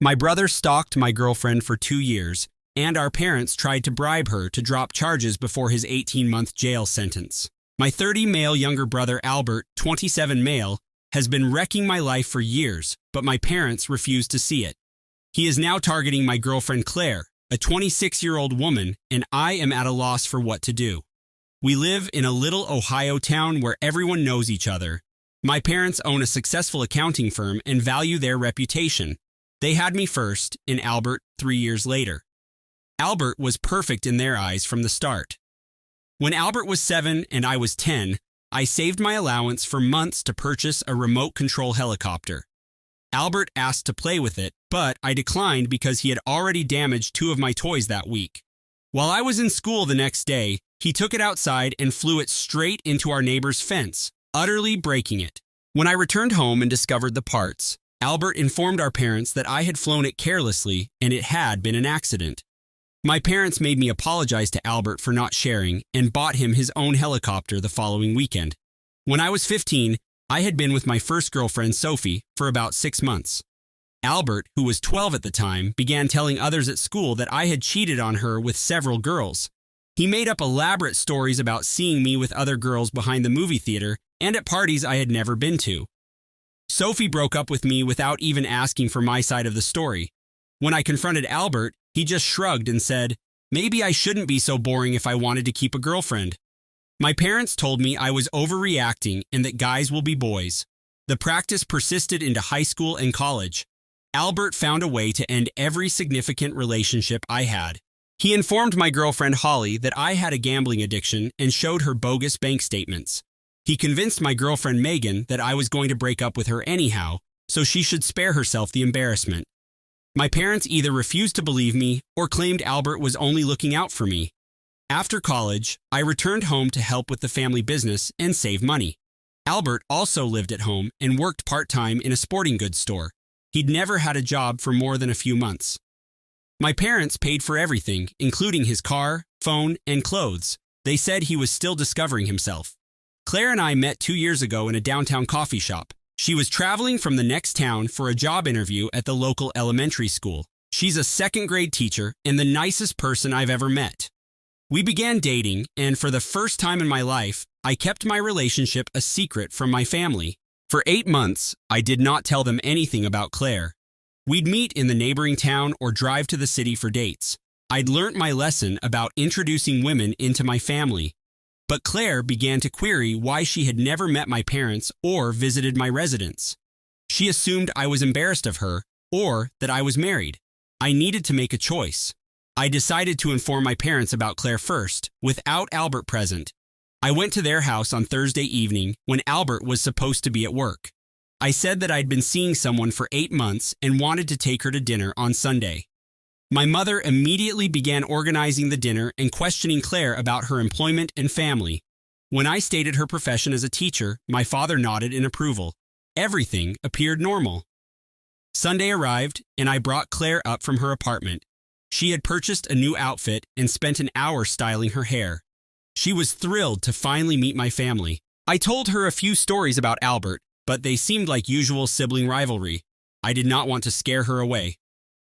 My brother stalked my girlfriend for 2 years, and our parents tried to bribe her to drop charges before his 18-month jail sentence. My 30-male younger brother Albert, 27 male, has been wrecking my life for years, but my parents refuse to see it. He is now targeting my girlfriend Claire, a 26-year-old woman, and I am at a loss for what to do. We live in a little Ohio town where everyone knows each other. My parents own a successful accounting firm and value their reputation. They had me first, and Albert 3 years later. Albert was perfect in their eyes from the start. When Albert was 7 and I was 10, I saved my allowance for months to purchase a remote control helicopter. Albert asked to play with it, but I declined because he had already damaged 2 of my toys that week. While I was in school the next day, he took it outside and flew it straight into our neighbor's fence, utterly breaking it. When I returned home and discovered the parts, Albert informed our parents that I had flown it carelessly and it had been an accident. My parents made me apologize to Albert for not sharing and bought him his own helicopter the following weekend. When I was 15, I had been with my first girlfriend, Sophie, for about 6 months. Albert, who was 12 at the time, began telling others at school that I had cheated on her with several girls. He made up elaborate stories about seeing me with other girls behind the movie theater and at parties I had never been to. Sophie broke up with me without even asking for my side of the story. When I confronted Albert, he just shrugged and said, "Maybe I shouldn't be so boring if I wanted to keep a girlfriend." My parents told me I was overreacting and that guys will be boys. The practice persisted into high school and college. Albert found a way to end every significant relationship I had. He informed my girlfriend Holly that I had a gambling addiction and showed her bogus bank statements. He convinced my girlfriend Megan that I was going to break up with her anyhow, so she should spare herself the embarrassment. My parents either refused to believe me or claimed Albert was only looking out for me. After college, I returned home to help with the family business and save money. Albert also lived at home and worked part-time in a sporting goods store. He'd never had a job for more than a few months. My parents paid for everything, including his car, phone, and clothes. They said he was still discovering himself. Claire and I met 2 years ago in a downtown coffee shop. She was traveling from the next town for a job interview at the local elementary school. She's a second-grade teacher and the nicest person I've ever met. We began dating, and for the first time in my life, I kept my relationship a secret from my family. For 8 months, I did not tell them anything about Claire. We'd meet in the neighboring town or drive to the city for dates. I'd learnt my lesson about introducing women into my family. But Claire began to query why she had never met my parents or visited my residence. She assumed I was embarrassed of her or that I was married. I needed to make a choice. I decided to inform my parents about Claire first, without Albert present. I went to their house on Thursday evening when Albert was supposed to be at work. I said that I'd been seeing someone for 8 months and wanted to take her to dinner on Sunday. My mother immediately began organizing the dinner and questioning Claire about her employment and family. When I stated her profession as a teacher, my father nodded in approval. Everything appeared normal. Sunday arrived, and I brought Claire up from her apartment. She had purchased a new outfit and spent an hour styling her hair. She was thrilled to finally meet my family. I told her a few stories about Albert, but they seemed like usual sibling rivalry. I did not want to scare her away.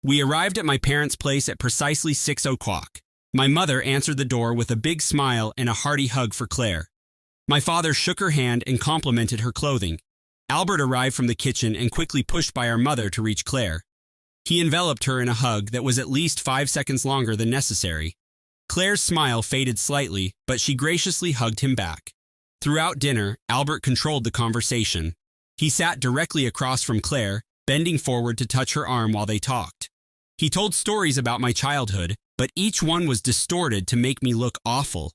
We arrived at my parents' place at precisely 6 o'clock. My mother answered the door with a big smile and a hearty hug for Claire. My father shook her hand and complimented her clothing. Albert arrived from the kitchen and quickly pushed by our mother to reach Claire. He enveloped her in a hug that was at least 5 seconds longer than necessary. Claire's smile faded slightly, but she graciously hugged him back. Throughout dinner, Albert controlled the conversation. He sat directly across from Claire, bending forward to touch her arm while they talked. He told stories about my childhood, but each one was distorted to make me look awful.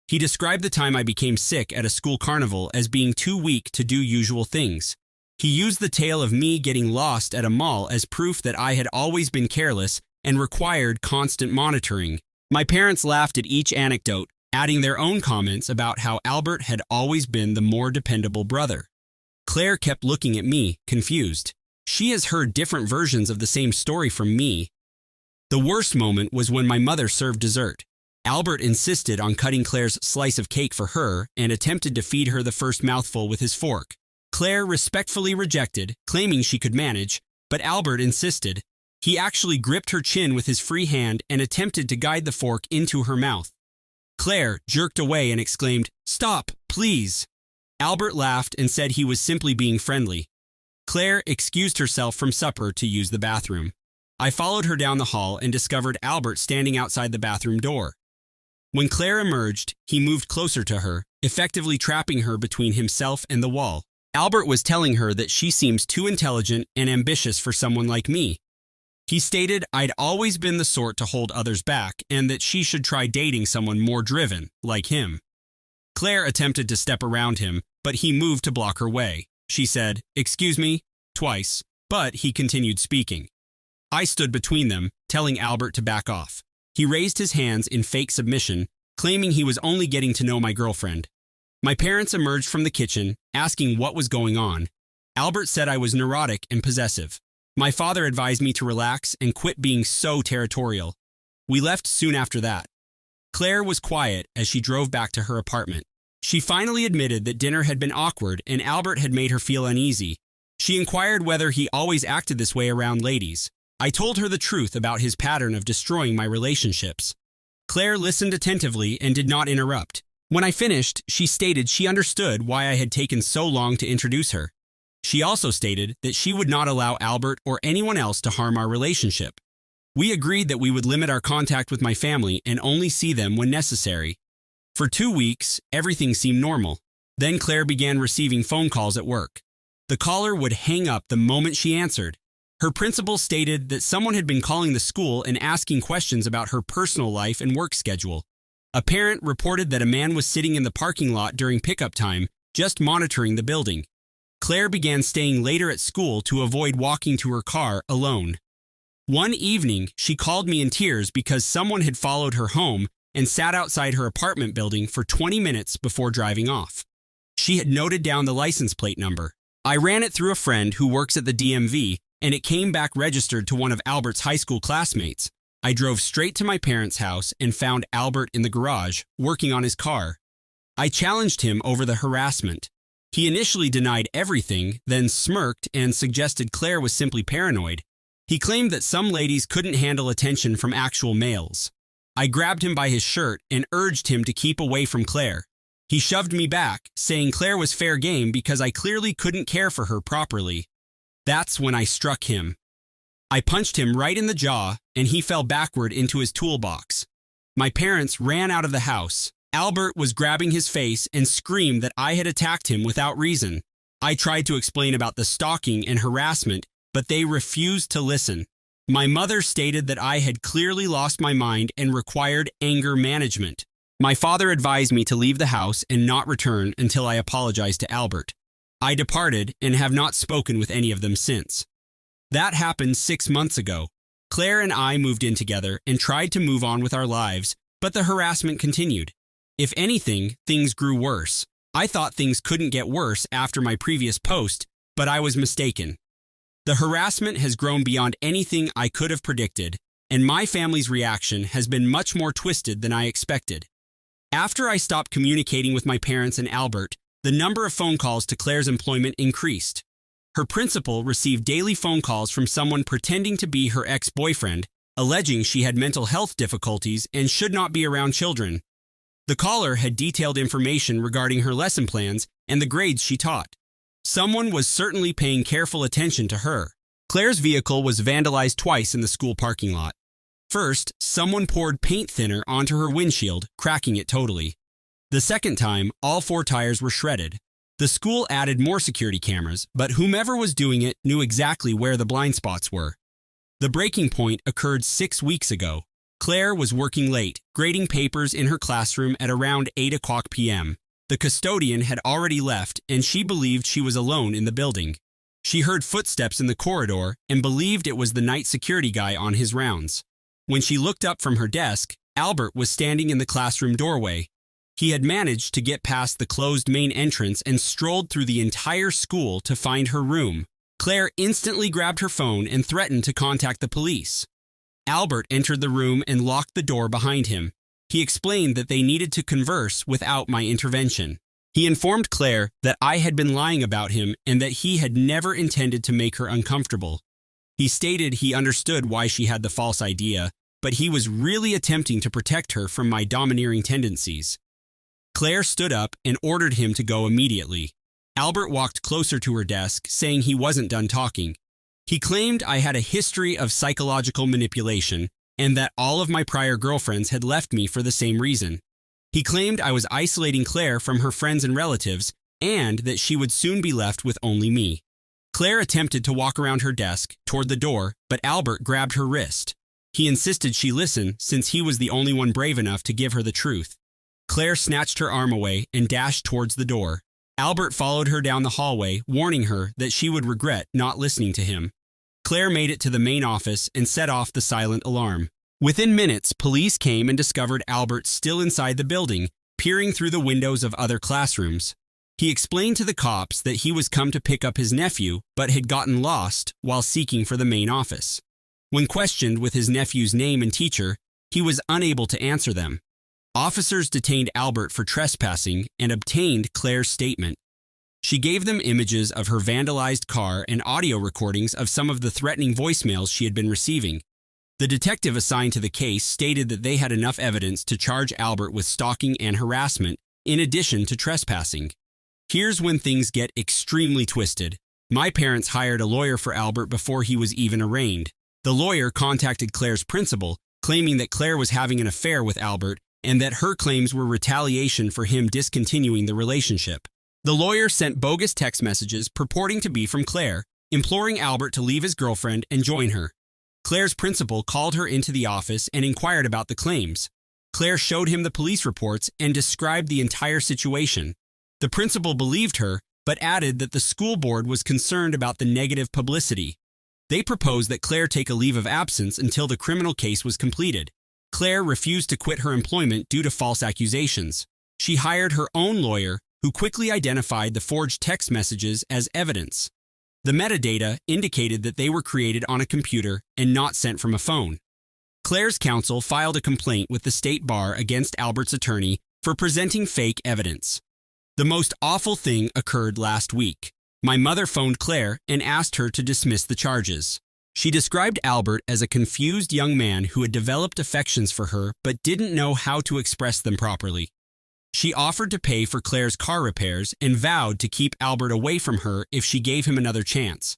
He described the time I became sick at a school carnival as being too weak to do usual things. He used the tale of me getting lost at a mall as proof that I had always been careless and required constant monitoring. My parents laughed at each anecdote, adding their own comments about how Albert had always been the more dependable brother. Claire kept looking at me, confused. She has heard different versions of the same story from me. The worst moment was when my mother served dessert. Albert insisted on cutting Claire's slice of cake for her and attempted to feed her the first mouthful with his fork. Claire respectfully rejected, claiming she could manage, but Albert insisted. He actually gripped her chin with his free hand and attempted to guide the fork into her mouth. Claire jerked away and exclaimed, "Stop, please." Albert laughed and said he was simply being friendly. Claire excused herself from supper to use the bathroom. I followed her down the hall and discovered Albert standing outside the bathroom door. When Claire emerged, he moved closer to her, effectively trapping her between himself and the wall. Albert was telling her that she seems too intelligent and ambitious for someone like me. He stated I'd always been the sort to hold others back and that she should try dating someone more driven, like him. Claire attempted to step around him, but he moved to block her way. She said, "Excuse me," twice, but he continued speaking. I stood between them, telling Albert to back off. He raised his hands in fake submission, claiming he was only getting to know my girlfriend. My parents emerged from the kitchen, asking what was going on. Albert said I was neurotic and possessive. My father advised me to relax and quit being so territorial. We left soon after that. Claire was quiet as she drove back to her apartment. She finally admitted that dinner had been awkward and Albert had made her feel uneasy. She inquired whether he always acted this way around ladies. I told her the truth about his pattern of destroying my relationships. Claire listened attentively and did not interrupt. When I finished, she stated she understood why I had taken so long to introduce her. She also stated that she would not allow Albert or anyone else to harm our relationship. We agreed that we would limit our contact with my family and only see them when necessary. For 2 weeks, everything seemed normal. Then Claire began receiving phone calls at work. The caller would hang up the moment she answered. Her principal stated that someone had been calling the school and asking questions about her personal life and work schedule. A parent reported that a man was sitting in the parking lot during pickup time, just monitoring the building. Claire began staying later at school to avoid walking to her car alone. One evening, she called me in tears because someone had followed her home and sat outside her apartment building for 20 minutes before driving off. She had noted down the license plate number. I ran it through a friend who works at the DMV, and it came back registered to one of Albert's high school classmates. I drove straight to my parents' house and found Albert in the garage, working on his car. I challenged him over the harassment. He initially denied everything, then smirked and suggested Claire was simply paranoid. He claimed that some ladies couldn't handle attention from actual males. I grabbed him by his shirt and urged him to keep away from Claire. He shoved me back, saying Claire was fair game because I clearly couldn't care for her properly. That's when I struck him. I punched him right in the jaw, and he fell backward into his toolbox. My parents ran out of the house. Albert was grabbing his face and screamed that I had attacked him without reason. I tried to explain about the stalking and harassment, but they refused to listen. My mother stated that I had clearly lost my mind and required anger management. My father advised me to leave the house and not return until I apologized to Albert. I departed and have not spoken with any of them since. That happened 6 months ago. Claire and I moved in together and tried to move on with our lives, but the harassment continued. If anything, things grew worse. I thought things couldn't get worse after my previous post, but I was mistaken. The harassment has grown beyond anything I could have predicted, and my family's reaction has been much more twisted than I expected. After I stopped communicating with my parents and Albert, the number of phone calls to Claire's employment increased. Her principal received daily phone calls from someone pretending to be her ex-boyfriend, alleging she had mental health difficulties and should not be around children. The caller had detailed information regarding her lesson plans and the grades she taught. Someone was certainly paying careful attention to her. Claire's vehicle was vandalized twice in the school parking lot. First, someone poured paint thinner onto her windshield, cracking it totally. The second time, all 4 tires were shredded. The school added more security cameras, but whomever was doing it knew exactly where the blind spots were. The breaking point occurred 6 weeks ago. Claire was working late, grading papers in her classroom at around 8 o'clock p.m. The custodian had already left, and she believed she was alone in the building. She heard footsteps in the corridor and believed it was the night security guy on his rounds. When she looked up from her desk, Albert was standing in the classroom doorway. He had managed to get past the closed main entrance and strolled through the entire school to find her room. Claire instantly grabbed her phone and threatened to contact the police. Albert entered the room and locked the door behind him. He explained that they needed to converse without my intervention. He informed Claire that I had been lying about him and that he had never intended to make her uncomfortable. He stated he understood why she had the false idea, but he was really attempting to protect her from my domineering tendencies. Claire stood up and ordered him to go immediately. Albert walked closer to her desk, saying he wasn't done talking. He claimed I had a history of psychological manipulation and that all of my prior girlfriends had left me for the same reason. He claimed I was isolating Claire from her friends and relatives and that she would soon be left with only me. Claire attempted to walk around her desk toward the door, but Albert grabbed her wrist. He insisted she listen since he was the only one brave enough to give her the truth. Claire snatched her arm away and dashed towards the door. Albert followed her down the hallway, warning her that she would regret not listening to him. Claire made it to the main office and set off the silent alarm. Within minutes, police came and discovered Albert still inside the building, peering through the windows of other classrooms. He explained to the cops that he was come to pick up his nephew, but had gotten lost while seeking for the main office. When questioned with his nephew's name and teacher, he was unable to answer them. Officers detained Albert for trespassing and obtained Claire's statement. She gave them images of her vandalized car and audio recordings of some of the threatening voicemails she had been receiving. The detective assigned to the case stated that they had enough evidence to charge Albert with stalking and harassment, in addition to trespassing. Here's when things get extremely twisted. My parents hired a lawyer for Albert before he was even arraigned. The lawyer contacted Claire's principal, claiming that Claire was having an affair with Albert and that her claims were retaliation for him discontinuing the relationship. The lawyer sent bogus text messages purporting to be from Claire, imploring Albert to leave his girlfriend and join her. Claire's principal called her into the office and inquired about the claims. Claire showed him the police reports and described the entire situation. The principal believed her, but added that the school board was concerned about the negative publicity. They proposed that Claire take a leave of absence until the criminal case was completed. Claire refused to quit her employment due to false accusations. She hired her own lawyer, who quickly identified the forged text messages as evidence. The metadata indicated that they were created on a computer and not sent from a phone. Claire's counsel filed a complaint with the state bar against Albert's attorney for presenting fake evidence. The most awful thing occurred last week. My mother phoned Claire and asked her to dismiss the charges. She described Albert as a confused young man who had developed affections for her but didn't know how to express them properly. She offered to pay for Claire's car repairs and vowed to keep Albert away from her if she gave him another chance.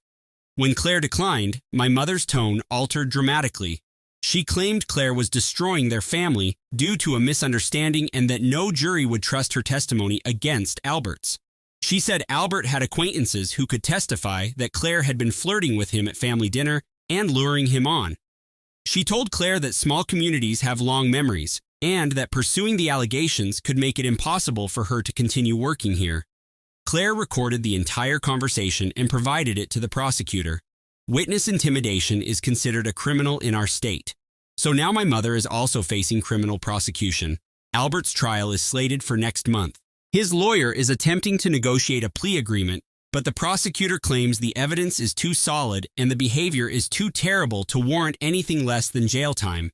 When Claire declined, my mother's tone altered dramatically. She claimed Claire was destroying their family due to a misunderstanding and that no jury would trust her testimony against Albert's. She said Albert had acquaintances who could testify that Claire had been flirting with him at family dinner and luring him on. She told Claire that small communities have long memories and that pursuing the allegations could make it impossible for her to continue working here. Claire recorded the entire conversation and provided it to the prosecutor. Witness intimidation is considered a criminal in our state. So now my mother is also facing criminal prosecution. Albert's trial is slated for next month. His lawyer is attempting to negotiate a plea agreement, but the prosecutor claims the evidence is too solid and the behavior is too terrible to warrant anything less than jail time.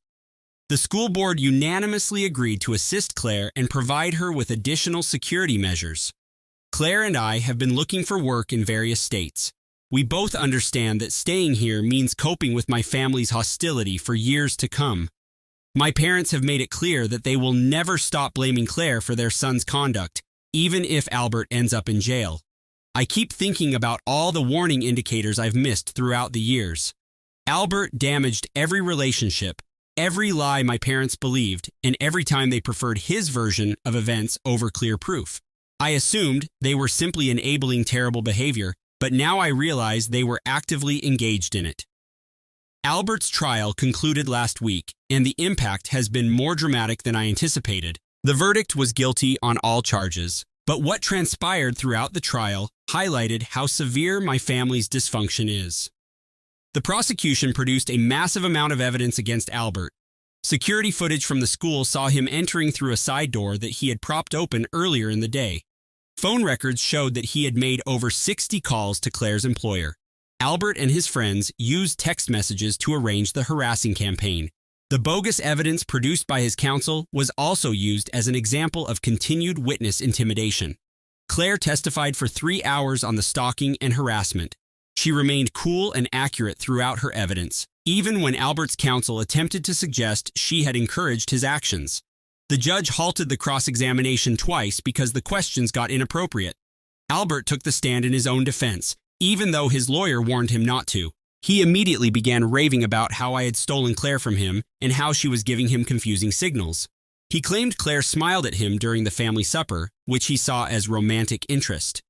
The school board unanimously agreed to assist Claire and provide her with additional security measures. Claire and I have been looking for work in various states. We both understand that staying here means coping with my family's hostility for years to come. My parents have made it clear that they will never stop blaming Claire for their son's conduct, even if Albert ends up in jail. I keep thinking about all the warning indicators I've missed throughout the years. Albert damaged every relationship, every lie my parents believed, and every time they preferred his version of events over clear proof. I assumed they were simply enabling terrible behavior, but now I realize they were actively engaged in it. Albert's trial concluded last week, and the impact has been more dramatic than I anticipated. The verdict was guilty on all charges, but what transpired throughout the trial highlighted how severe my family's dysfunction is. The prosecution produced a massive amount of evidence against Albert. Security footage from the school saw him entering through a side door that he had propped open earlier in the day. Phone records showed that he had made over 60 calls to Claire's employer. Albert and his friends used text messages to arrange the harassing campaign. The bogus evidence produced by his counsel was also used as an example of continued witness intimidation. Claire testified for 3 hours on the stalking and harassment. She remained cool and accurate throughout her evidence, even when Albert's counsel attempted to suggest she had encouraged his actions. The judge halted the cross-examination twice because the questions got inappropriate. Albert took the stand in his own defense, even though his lawyer warned him not to. He immediately began raving about how I had stolen Claire from him and how she was giving him confusing signals. He claimed Claire smiled at him during the family supper, which he saw as romantic interest.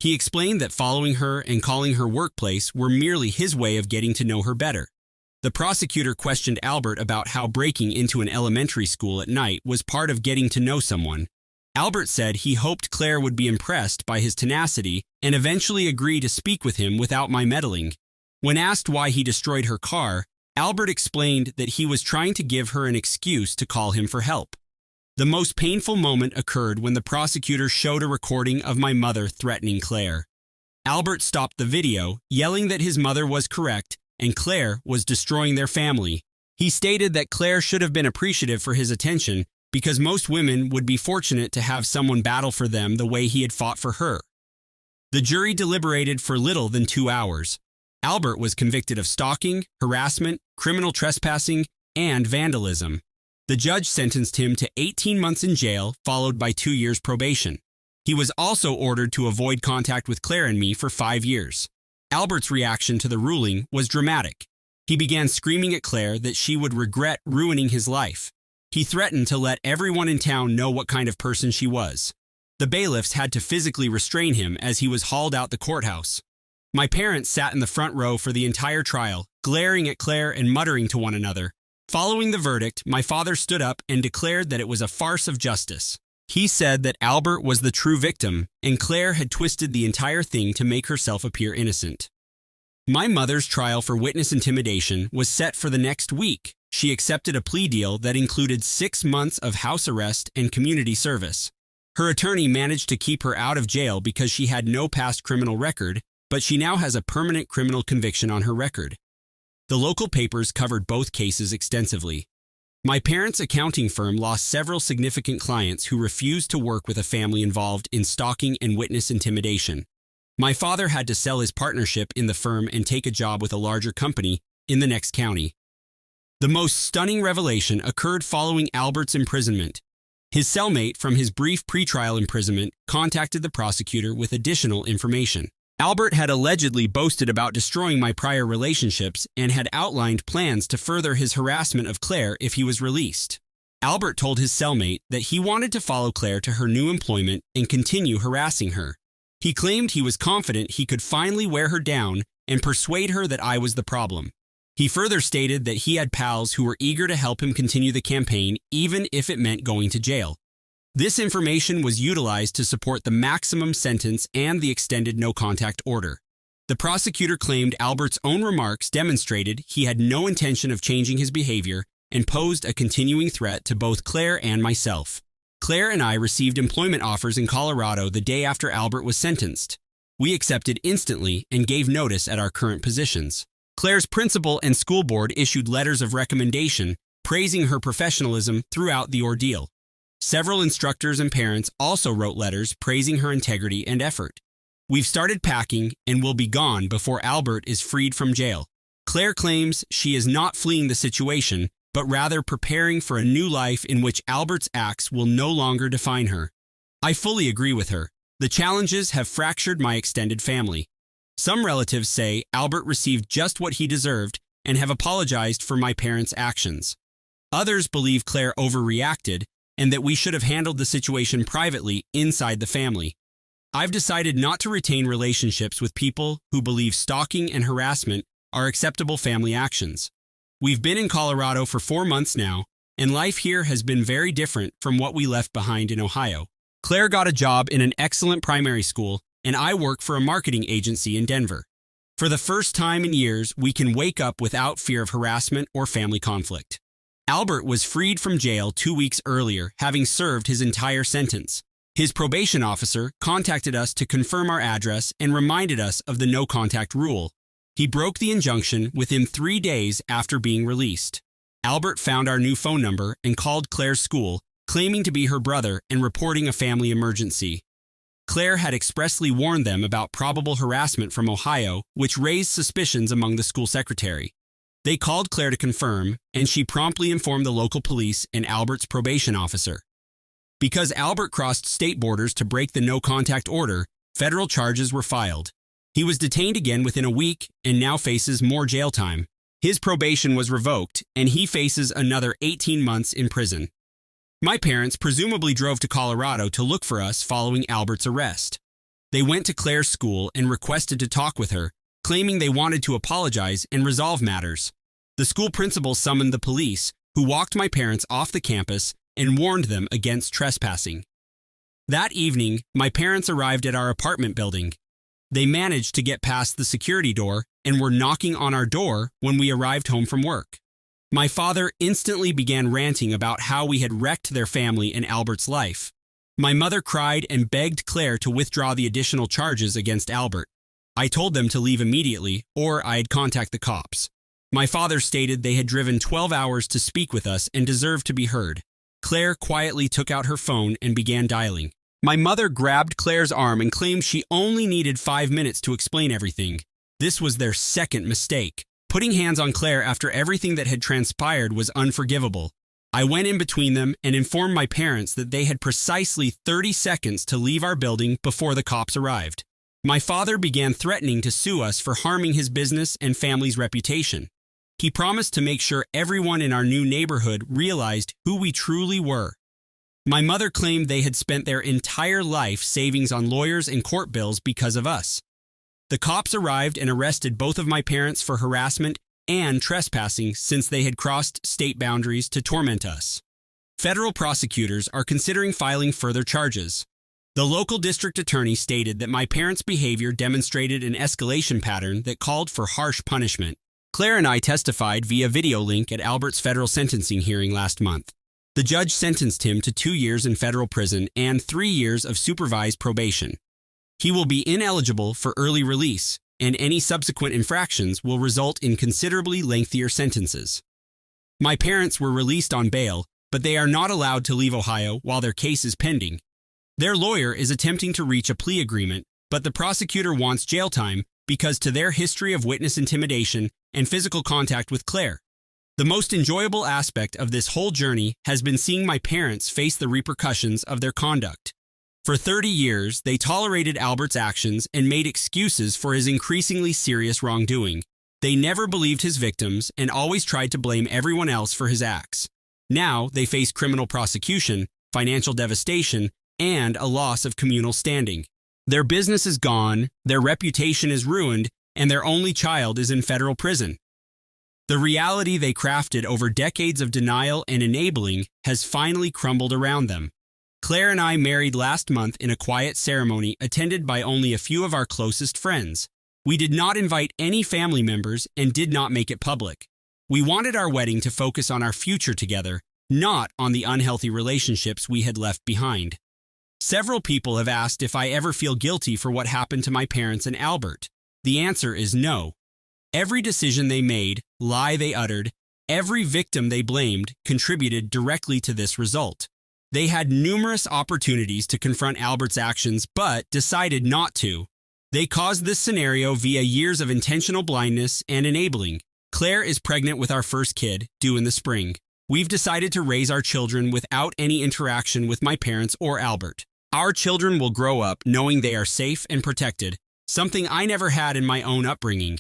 He explained that following her and calling her workplace were merely his way of getting to know her better. The prosecutor questioned Albert about how breaking into an elementary school at night was part of getting to know someone. Albert said he hoped Claire would be impressed by his tenacity and eventually agree to speak with him without my meddling. When asked why he destroyed her car, Albert explained that he was trying to give her an excuse to call him for help. The most painful moment occurred when the prosecutor showed a recording of my mother threatening Claire. Albert stopped the video, yelling that his mother was correct and Claire was destroying their family. He stated that Claire should have been appreciative for his attention because most women would be fortunate to have someone battle for them the way he had fought for her. The jury deliberated for little than 2 hours. Albert was convicted of stalking, harassment, criminal trespassing, and vandalism. The judge sentenced him to 18 months in jail, followed by 2 years probation. He was also ordered to avoid contact with Claire and me for 5 years. Albert's reaction to the ruling was dramatic. He began screaming at Claire that she would regret ruining his life. He threatened to let everyone in town know what kind of person she was. The bailiffs had to physically restrain him as he was hauled out the courthouse. My parents sat in the front row for the entire trial, glaring at Claire and muttering to one another. Following the verdict, my father stood up and declared that it was a farce of justice. He said that Albert was the true victim, and Claire had twisted the entire thing to make herself appear innocent. My mother's trial for witness intimidation was set for the next week. She accepted a plea deal that included 6 months of house arrest and community service. Her attorney managed to keep her out of jail because she had no past criminal record, but she now has a permanent criminal conviction on her record. The local papers covered both cases extensively. My parents' accounting firm lost several significant clients who refused to work with a family involved in stalking and witness intimidation. My father had to sell his partnership in the firm and take a job with a larger company in the next county. The most stunning revelation occurred following Albert's imprisonment. His cellmate from his brief pretrial imprisonment contacted the prosecutor with additional information. Albert had allegedly boasted about destroying my prior relationships and had outlined plans to further his harassment of Claire if he was released. Albert told his cellmate that he wanted to follow Claire to her new employment and continue harassing her. He claimed he was confident he could finally wear her down and persuade her that I was the problem. He further stated that he had pals who were eager to help him continue the campaign even if it meant going to jail. This information was utilized to support the maximum sentence and the extended no-contact order. The prosecutor claimed Albert's own remarks demonstrated he had no intention of changing his behavior and posed a continuing threat to both Claire and myself. Claire and I received employment offers in Colorado the day after Albert was sentenced. We accepted instantly and gave notice at our current positions. Claire's principal and school board issued letters of recommendation praising her professionalism throughout the ordeal. Several instructors and parents also wrote letters praising her integrity and effort. We've started packing and will be gone before Albert is freed from jail. Claire claims she is not fleeing the situation, but rather preparing for a new life in which Albert's acts will no longer define her. I fully agree with her. The challenges have fractured my extended family. Some relatives say Albert received just what he deserved and have apologized for my parents' actions. Others believe Claire overreacted and that we should have handled the situation privately inside the family. I've decided not to retain relationships with people who believe stalking and harassment are acceptable family actions. We've been in Colorado for 4 months now, and life here has been very different from what we left behind in Ohio. Claire got a job in an excellent primary school, and I work for a marketing agency in Denver. For the first time in years, we can wake up without fear of harassment or family conflict. Albert was freed from jail 2 weeks earlier, having served his entire sentence. His probation officer contacted us to confirm our address and reminded us of the no-contact rule. He broke the injunction within 3 days after being released. Albert found our new phone number and called Claire's school, claiming to be her brother and reporting a family emergency. Claire had expressly warned them about probable harassment from Ohio, which raised suspicions among the school secretary. They called Claire to confirm, and she promptly informed the local police and Albert's probation officer. Because Albert crossed state borders to break the no-contact order, federal charges were filed. He was detained again within a week and now faces more jail time. His probation was revoked, and he faces another 18 months in prison. My parents presumably drove to Colorado to look for us following Albert's arrest. They went to Claire's school and requested to talk with her, claiming they wanted to apologize and resolve matters. The school principal summoned the police, who walked my parents off the campus and warned them against trespassing. That evening, my parents arrived at our apartment building. They managed to get past the security door and were knocking on our door when we arrived home from work. My father instantly began ranting about how we had wrecked their family and Albert's life. My mother cried and begged Claire to withdraw the additional charges against Albert. I told them to leave immediately, or I'd contact the cops. My father stated they had driven 12 hours to speak with us and deserved to be heard. Claire quietly took out her phone and began dialing. My mother grabbed Claire's arm and claimed she only needed 5 minutes to explain everything. This was their second mistake. Putting hands on Claire after everything that had transpired was unforgivable. I went in between them and informed my parents that they had precisely 30 seconds to leave our building before the cops arrived. My father began threatening to sue us for harming his business and family's reputation. He promised to make sure everyone in our new neighborhood realized who we truly were. My mother claimed they had spent their entire life savings on lawyers and court bills because of us. The cops arrived and arrested both of my parents for harassment and trespassing since they had crossed state boundaries to torment us. Federal prosecutors are considering filing further charges. The local district attorney stated that my parents' behavior demonstrated an escalation pattern that called for harsh punishment. Claire and I testified via video link at Albert's federal sentencing hearing last month. The judge sentenced him to 2 years in federal prison and 3 years of supervised probation. He will be ineligible for early release, and any subsequent infractions will result in considerably lengthier sentences. My parents were released on bail, but they are not allowed to leave Ohio while their case is pending. Their lawyer is attempting to reach a plea agreement, but the prosecutor wants jail time because to their history of witness intimidation and physical contact with Claire. The most enjoyable aspect of this whole journey has been seeing my parents face the repercussions of their conduct. For 30 years, they tolerated Albert's actions and made excuses for his increasingly serious wrongdoing. They never believed his victims and always tried to blame everyone else for his acts. Now, they face criminal prosecution, financial devastation, and a loss of communal standing. Their business is gone, their reputation is ruined, and their only child is in federal prison. The reality they crafted over decades of denial and enabling has finally crumbled around them. Claire and I married last month in a quiet ceremony attended by only a few of our closest friends. We did not invite any family members and did not make it public. We wanted our wedding to focus on our future together, not on the unhealthy relationships we had left behind. Several people have asked if I ever feel guilty for what happened to my parents and Albert. The answer is no. Every decision they made, lie they uttered, every victim they blamed contributed directly to this result. They had numerous opportunities to confront Albert's actions, but decided not to. They caused this scenario via years of intentional blindness and enabling. Claire is pregnant with our first kid, due in the spring. We've decided to raise our children without any interaction with my parents or Albert. Our children will grow up knowing they are safe and protected, something I never had in my own upbringing.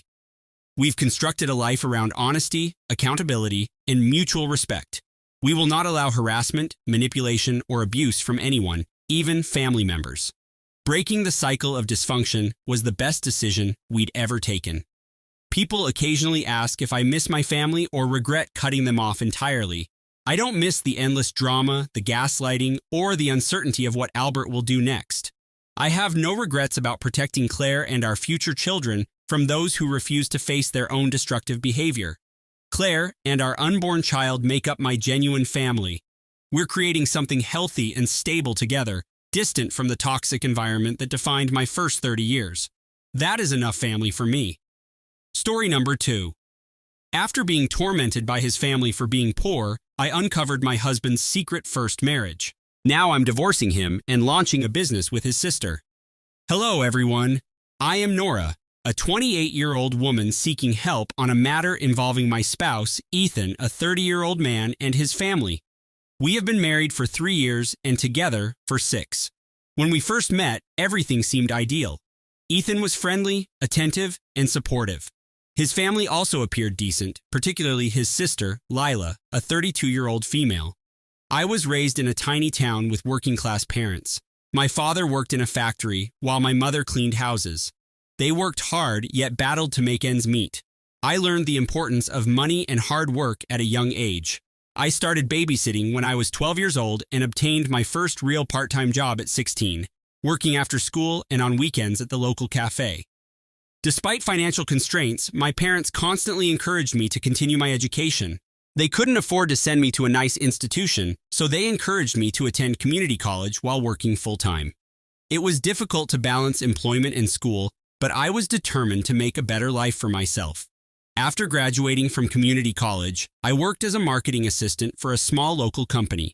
We've constructed a life around honesty, accountability, and mutual respect. We will not allow harassment, manipulation, or abuse from anyone, even family members. Breaking the cycle of dysfunction was the best decision we'd ever taken. People occasionally ask if I miss my family or regret cutting them off entirely. I don't miss the endless drama, the gaslighting, or the uncertainty of what Albert will do next. I have no regrets about protecting Claire and our future children from those who refuse to face their own destructive behavior. Claire and our unborn child make up my genuine family. We're creating something healthy and stable together, distant from the toxic environment that defined my first 30 years. That is enough family for me. Story number 2. After being tormented by his family for being poor, I uncovered my husband's secret first marriage. Now I'm divorcing him and launching a business with his sister. Hello, everyone. I am Nora, a 28-year-old woman seeking help on a matter involving my spouse, Ethan, a 30-year-old man, and his family. We have been married for 3 years and together for 6. When we first met, everything seemed ideal. Ethan was friendly, attentive, and supportive. His family also appeared decent, particularly his sister, Lila, a 32-year-old female. I was raised in a tiny town with working-class parents. My father worked in a factory, while my mother cleaned houses. They worked hard, yet battled to make ends meet. I learned the importance of money and hard work at a young age. I started babysitting when I was 12 years old and obtained my first real part-time job at 16, working after school and on weekends at the local cafe. Despite financial constraints, my parents constantly encouraged me to continue my education. They couldn't afford to send me to a nice institution, so they encouraged me to attend community college while working full-time. It was difficult to balance employment and school, but I was determined to make a better life for myself. After graduating from community college, I worked as a marketing assistant for a small local company.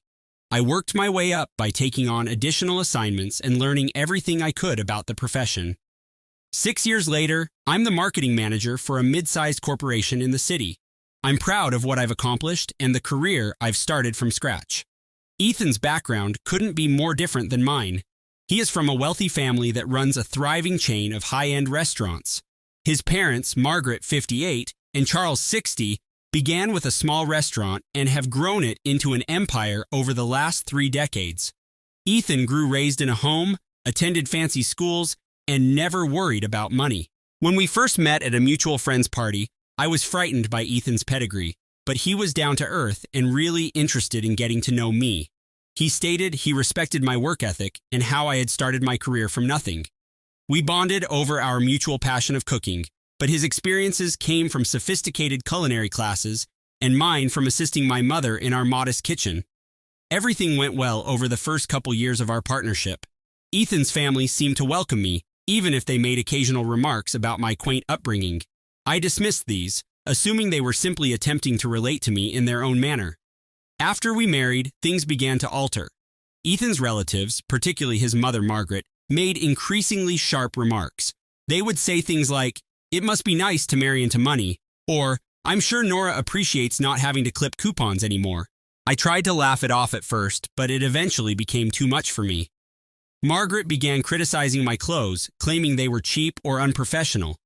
I worked my way up by taking on additional assignments and learning everything I could about the profession. 6 years later, I'm the marketing manager for a mid-sized corporation in the city. I'm proud of what I've accomplished and the career I've started from scratch. Ethan's background couldn't be more different than mine. He is from a wealthy family that runs a thriving chain of high-end restaurants. His parents, Margaret, 58, and Charles, 60, began with a small restaurant and have grown it into an empire over the last 3 decades. Ethan grew raised in a home, attended fancy schools, and never worried about money. When we first met at a mutual friend's party, I was frightened by Ethan's pedigree, but he was down to earth and really interested in getting to know me. He stated he respected my work ethic and how I had started my career from nothing. We bonded over our mutual passion of cooking, but his experiences came from sophisticated culinary classes and mine from assisting my mother in our modest kitchen. Everything went well over the first couple years of our partnership. Ethan's family seemed to welcome me, even if they made occasional remarks about my quaint upbringing. I dismissed these, assuming they were simply attempting to relate to me in their own manner. After we married, things began to alter. Ethan's relatives, particularly his mother Margaret, made increasingly sharp remarks. They would say things like, "It must be nice to marry into money," or, "I'm sure Nora appreciates not having to clip coupons anymore." I tried to laugh it off at first, but it eventually became too much for me. Margaret began criticizing my clothes, claiming they were cheap or unprofessional.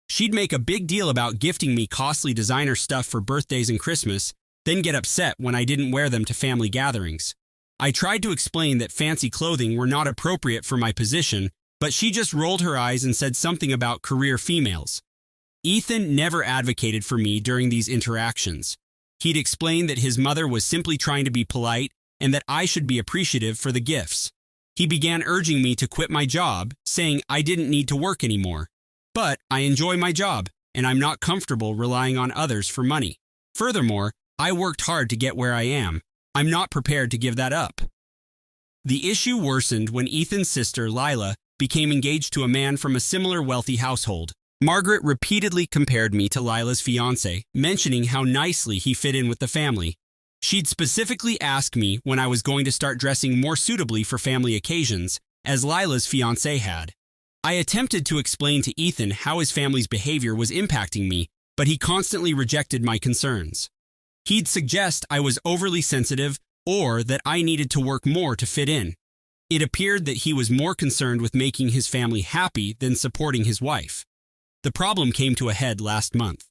She'd make a big deal about gifting me costly designer stuff for birthdays and Christmas, then get upset when I didn't wear them to family gatherings. I tried to explain that fancy clothing were not appropriate for my position, but she just rolled her eyes and said something about career females. Ethan never advocated for me during these interactions. He'd explained that his mother was simply trying to be polite and that I should be appreciative for the gifts. He began urging me to quit my job, saying I didn't need to work anymore. But I enjoy my job, and I'm not comfortable relying on others for money. Furthermore, I worked hard to get where I am. I'm not prepared to give that up. The issue worsened when Ethan's sister, Lila, became engaged to a man from a similar wealthy household. Margaret repeatedly compared me to Lila's fiancé, mentioning how nicely he fit in with the family. She'd specifically asked me when I was going to start dressing more suitably for family occasions, as Lila's fiancé had. I attempted to explain to Ethan how his family's behavior was impacting me, but he constantly rejected my concerns. He'd suggest I was overly sensitive or that I needed to work more to fit in. It appeared that he was more concerned with making his family happy than supporting his wife. The problem came to a head last month.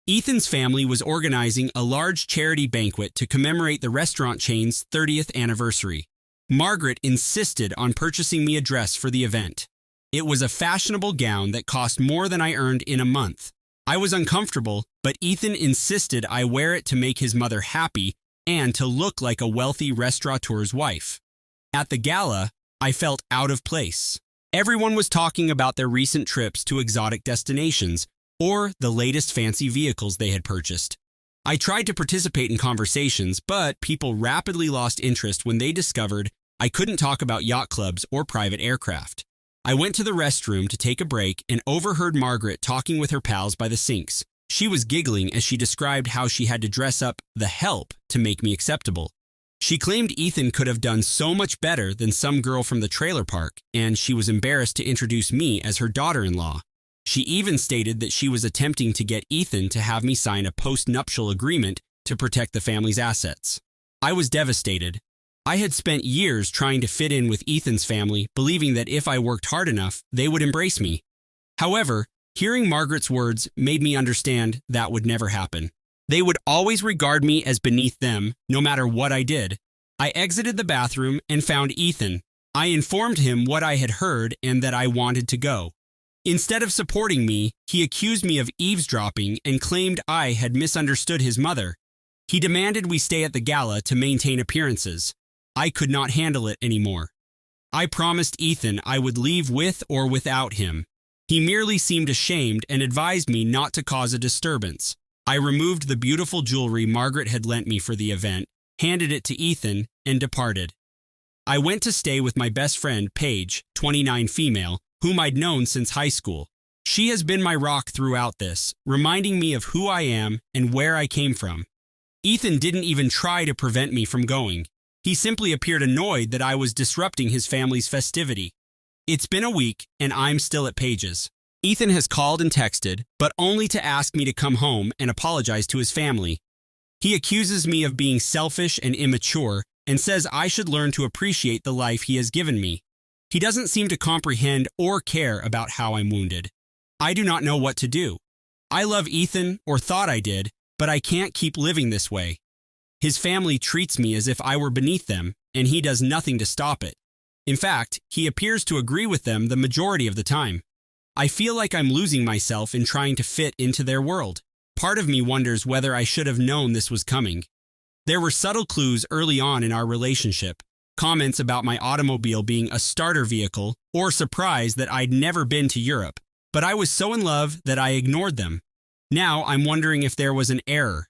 Ethan's family was organizing a large charity banquet to commemorate the restaurant chain's 30th anniversary. Margaret insisted on purchasing me a dress for the event. It was a fashionable gown that cost more than I earned in a month. I was uncomfortable, but Ethan insisted I wear it to make his mother happy and to look like a wealthy restaurateur's wife. At the gala, I felt out of place. Everyone was talking about their recent trips to exotic destinations or the latest fancy vehicles they had purchased. I tried to participate in conversations, but people rapidly lost interest when they discovered I couldn't talk about yacht clubs or private aircraft. I went to the restroom to take a break and overheard Margaret talking with her pals by the sinks. She was giggling as she described how she had to dress up the help to make me acceptable. She claimed Ethan could have done so much better than some girl from the trailer park, and she was embarrassed to introduce me as her daughter-in-law. She even stated that she was attempting to get Ethan to have me sign a post-nuptial agreement to protect the family's assets. I was devastated. I had spent years trying to fit in with Ethan's family, believing that if I worked hard enough, they would embrace me. However, hearing Margaret's words made me understand that would never happen. They would always regard me as beneath them, no matter what I did. I exited the bathroom and found Ethan. I informed him what I had heard and that I wanted to go. Instead of supporting me, he accused me of eavesdropping and claimed I had misunderstood his mother. He demanded we stay at the gala to maintain appearances. I could not handle it anymore. I promised Ethan I would leave with or without him. He merely seemed ashamed and advised me not to cause a disturbance. I removed the beautiful jewelry Margaret had lent me for the event, handed it to Ethan, and departed. I went to stay with my best friend, Paige, 29 female, whom I'd known since high school. She has been my rock throughout this, reminding me of who I am and where I came from. Ethan didn't even try to prevent me from going. He simply appeared annoyed that I was disrupting his family's festivity. It's been a week, and I'm still at Paige's. Ethan has called and texted, but only to ask me to come home and apologize to his family. He accuses me of being selfish and immature and says I should learn to appreciate the life he has given me. He doesn't seem to comprehend or care about how I'm wounded. I do not know what to do. I love Ethan, or thought I did, but I can't keep living this way. His family treats me as if I were beneath them, and he does nothing to stop it. In fact, he appears to agree with them the majority of the time. I feel like I'm losing myself in trying to fit into their world. Part of me wonders whether I should have known this was coming. There were subtle clues early on in our relationship, comments about my automobile being a starter vehicle, or surprise that I'd never been to Europe, but I was so in love that I ignored them. Now I'm wondering if there was an error.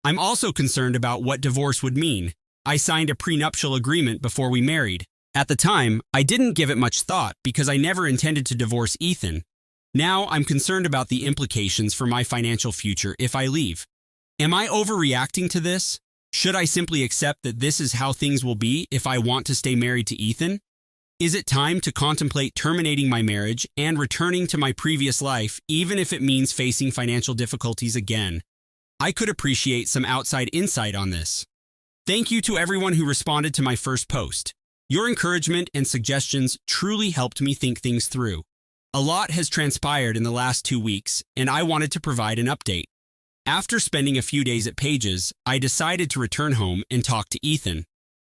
I'm also concerned about what divorce would mean. I signed a prenuptial agreement before we married. At the time, I didn't give it much thought because I never intended to divorce Ethan. Now I'm concerned about the implications for my financial future if I leave. Am I overreacting to this? Should I simply accept that this is how things will be if I want to stay married to Ethan? Is it time to contemplate terminating my marriage and returning to my previous life, even if it means facing financial difficulties again? I could appreciate some outside insight on this. Thank you to everyone who responded to my first post. Your encouragement and suggestions truly helped me think things through. A lot has transpired in the last 2 weeks, and I wanted to provide an update. After spending a few days at Paige's, I decided to return home and talk to Ethan.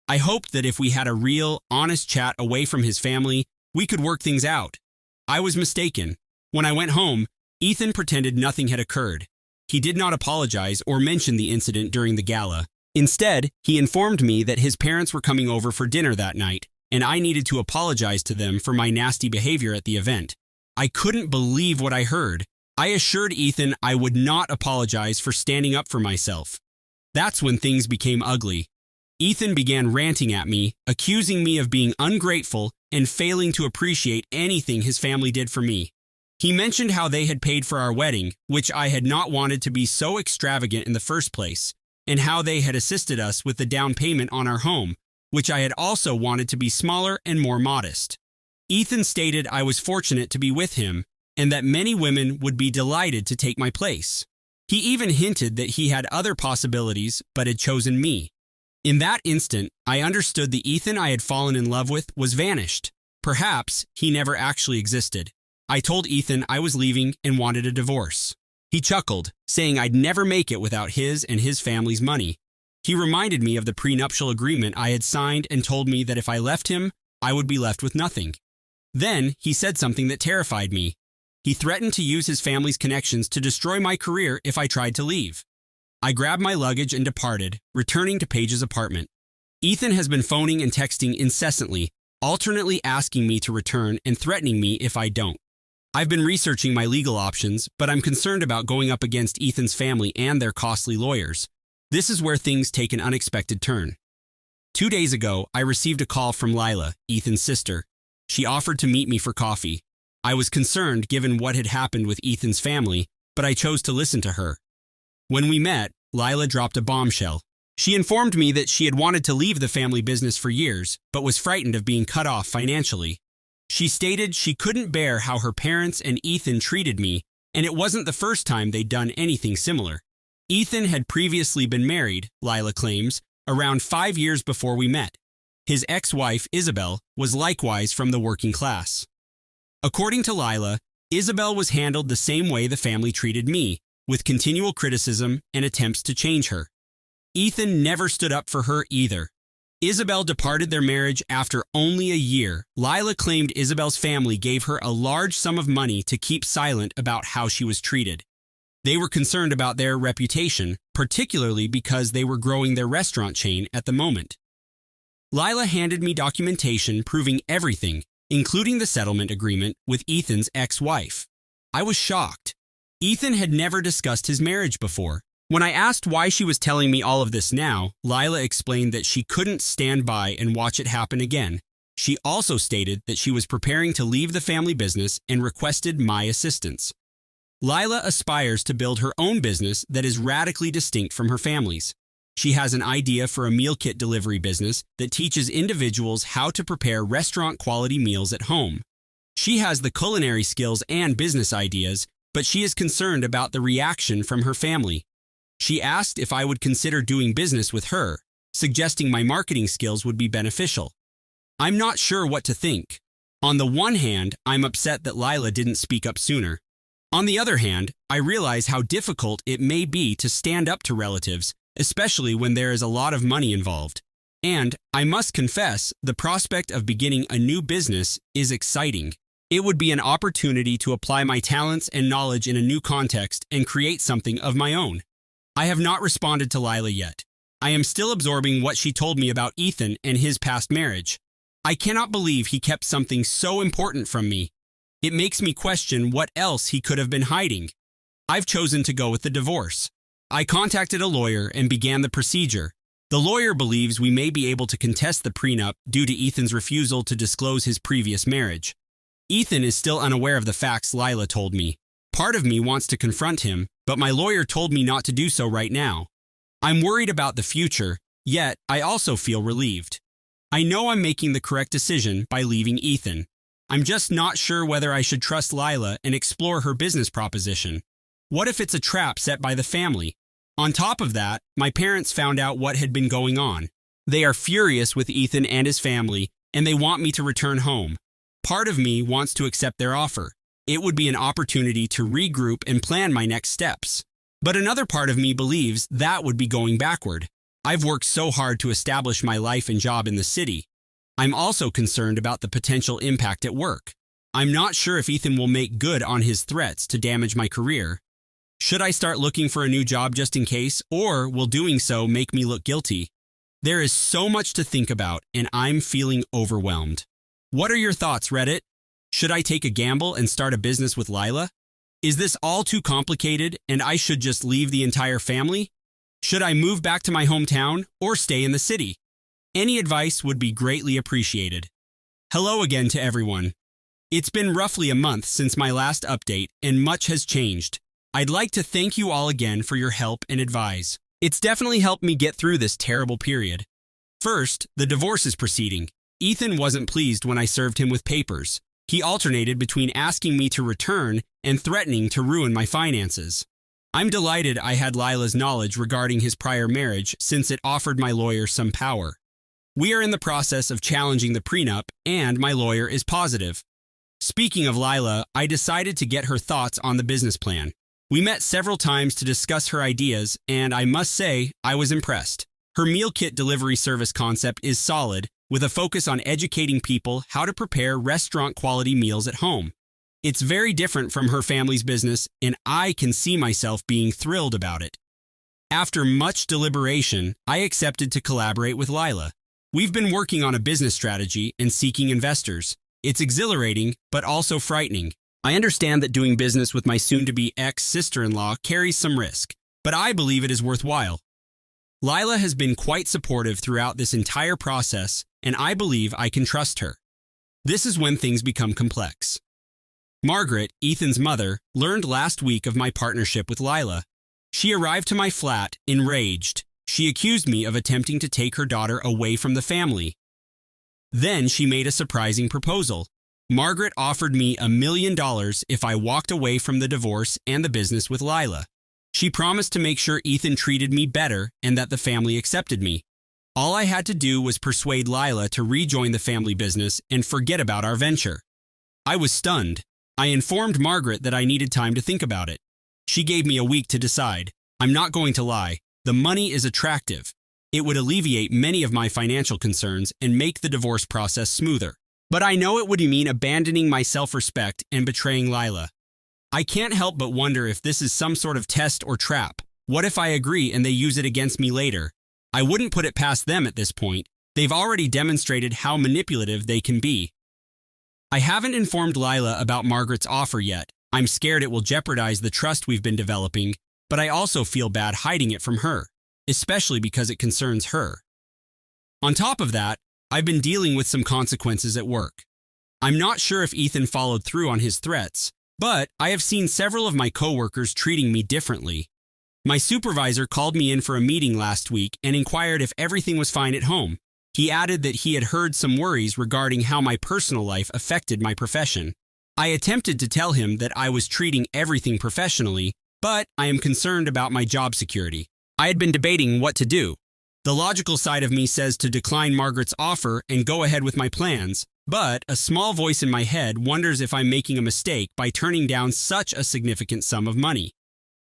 I hoped that if we had a real, honest chat away from his family, we could work things out. I was mistaken. When I went home, Ethan pretended nothing had occurred. He did not apologize or mention the incident during the gala. Instead, he informed me that his parents were coming over for dinner that night, and I needed to apologize to them for my nasty behavior at the event. I couldn't believe what I heard. I assured Ethan I would not apologize for standing up for myself. That's when things became ugly. Ethan began ranting at me, accusing me of being ungrateful and failing to appreciate anything his family did for me. He mentioned how they had paid for our wedding, which I had not wanted to be so extravagant in the first place, and how they had assisted us with the down payment on our home, which I had also wanted to be smaller and more modest. Ethan stated I was fortunate to be with him, and that many women would be delighted to take my place. He even hinted that he had other possibilities, but had chosen me. In that instant, I understood the Ethan I had fallen in love with was vanished. Perhaps he never actually existed. I told Ethan I was leaving and wanted a divorce. He chuckled, saying I'd never make it without his and his family's money. He reminded me of the prenuptial agreement I had signed and told me that if I left him, I would be left with nothing. Then he said something that terrified me. He threatened to use his family's connections to destroy my career if I tried to leave. I grabbed my luggage and departed, returning to Paige's apartment. Ethan has been phoning and texting incessantly, alternately asking me to return and threatening me if I don't. I've been researching my legal options, but I'm concerned about going up against Ethan's family and their costly lawyers. This is where things take an unexpected turn. 2 days ago, I received a call from Lila, Ethan's sister. She offered to meet me for coffee. I was concerned given what had happened with Ethan's family, but I chose to listen to her. When we met, Lila dropped a bombshell. She informed me that she had wanted to leave the family business for years, but was frightened of being cut off financially. She stated she couldn't bear how her parents and Ethan treated me, and it wasn't the first time they'd done anything similar. Ethan had previously been married, Lila claims, around 5 years before we met. His ex-wife, Isabel, was likewise from the working class. According to Lila, Isabel was handled the same way the family treated me, with continual criticism and attempts to change her. Ethan never stood up for her either. Isabel departed their marriage after only a year. Lila claimed Isabel's family gave her a large sum of money to keep silent about how she was treated. They were concerned about their reputation, particularly because they were growing their restaurant chain at the moment. Lila handed me documentation proving everything, including the settlement agreement with Ethan's ex-wife. I was shocked. Ethan had never discussed his marriage before. When I asked why she was telling me all of this now, Lila explained that she couldn't stand by and watch it happen again. She also stated that she was preparing to leave the family business and requested my assistance. Lila aspires to build her own business that is radically distinct from her family's. She has an idea for a meal kit delivery business that teaches individuals how to prepare restaurant-quality meals at home. She has the culinary skills and business ideas, but she is concerned about the reaction from her family. She asked if I would consider doing business with her, suggesting my marketing skills would be beneficial. I'm not sure what to think. On the one hand, I'm upset that Lila didn't speak up sooner. On the other hand, I realize how difficult it may be to stand up to relatives, especially when there is a lot of money involved. And, I must confess, the prospect of beginning a new business is exciting. It would be an opportunity to apply my talents and knowledge in a new context and create something of my own. I have not responded to Lila yet. I am still absorbing what she told me about Ethan and his past marriage. I cannot believe he kept something so important from me. It makes me question what else he could have been hiding. I've chosen to go with the divorce. I contacted a lawyer and began the procedure. The lawyer believes we may be able to contest the prenup due to Ethan's refusal to disclose his previous marriage. Ethan is still unaware of the facts Lila told me. Part of me wants to confront him, but my lawyer told me not to do so right now. I'm worried about the future, yet I also feel relieved. I know I'm making the correct decision by leaving Ethan. I'm just not sure whether I should trust Lila and explore her business proposition. What if it's a trap set by the family? On top of that, my parents found out what had been going on. They are furious with Ethan and his family, and they want me to return home. Part of me wants to accept their offer. It would be an opportunity to regroup and plan my next steps. But another part of me believes that would be going backward. I've worked so hard to establish my life and job in the city. I'm also concerned about the potential impact at work. I'm not sure if Ethan will make good on his threats to damage my career. Should I start looking for a new job just in case, or will doing so make me look guilty? There is so much to think about, and I'm feeling overwhelmed. What are your thoughts, Reddit? Should I take a gamble and start a business with Lila? Is this all too complicated and I should just leave the entire family? Should I move back to my hometown or stay in the city? Any advice would be greatly appreciated. Hello again to everyone. It's been roughly a month since my last update and much has changed. I'd like to thank you all again for your help and advice. It's definitely helped me get through this terrible period. First, the divorce is proceeding. Ethan wasn't pleased when I served him with papers. He alternated between asking me to return and threatening to ruin my finances. I'm delighted I had Lila's knowledge regarding his prior marriage since it offered my lawyer some power. We are in the process of challenging the prenup, and my lawyer is positive. Speaking of Lila, I decided to get her thoughts on the business plan. We met several times to discuss her ideas, and I must say, I was impressed. Her meal kit delivery service concept is solid, with a focus on educating people how to prepare restaurant-quality meals at home. It's very different from her family's business, and I can see myself being thrilled about it. After much deliberation, I accepted to collaborate with Lila. We've been working on a business strategy and seeking investors. It's exhilarating, but also frightening. I understand that doing business with my soon-to-be ex-sister-in-law carries some risk, but I believe it is worthwhile. Lila has been quite supportive throughout this entire process, and I believe I can trust her. This is when things become complex. Margaret, Ethan's mother, learned last week of my partnership with Lila. She arrived to my flat, enraged. She accused me of attempting to take her daughter away from the family. Then she made a surprising proposal. Margaret offered me $1 million if I walked away from the divorce and the business with Lila. She promised to make sure Ethan treated me better and that the family accepted me. All I had to do was persuade Lila to rejoin the family business and forget about our venture. I was stunned. I informed Margaret that I needed time to think about it. She gave me a week to decide. I'm not going to lie. The money is attractive. It would alleviate many of my financial concerns and make the divorce process smoother. But I know it would mean abandoning my self-respect and betraying Lila. I can't help but wonder if this is some sort of test or trap. What if I agree and they use it against me later? I wouldn't put it past them at this point. They've already demonstrated how manipulative they can be. I haven't informed Lila about Margaret's offer yet. I'm scared it will jeopardize the trust we've been developing, but I also feel bad hiding it from her, especially because it concerns her. On top of that, I've been dealing with some consequences at work. I'm not sure if Ethan followed through on his threats, but I have seen several of my coworkers treating me differently. My supervisor called me in for a meeting last week and inquired if everything was fine at home. He added that he had heard some worries regarding how my personal life affected my profession. I attempted to tell him that I was treating everything professionally, but I am concerned about my job security. I had been debating what to do. The logical side of me says to decline Margaret's offer and go ahead with my plans, but a small voice in my head wonders if I'm making a mistake by turning down such a significant sum of money.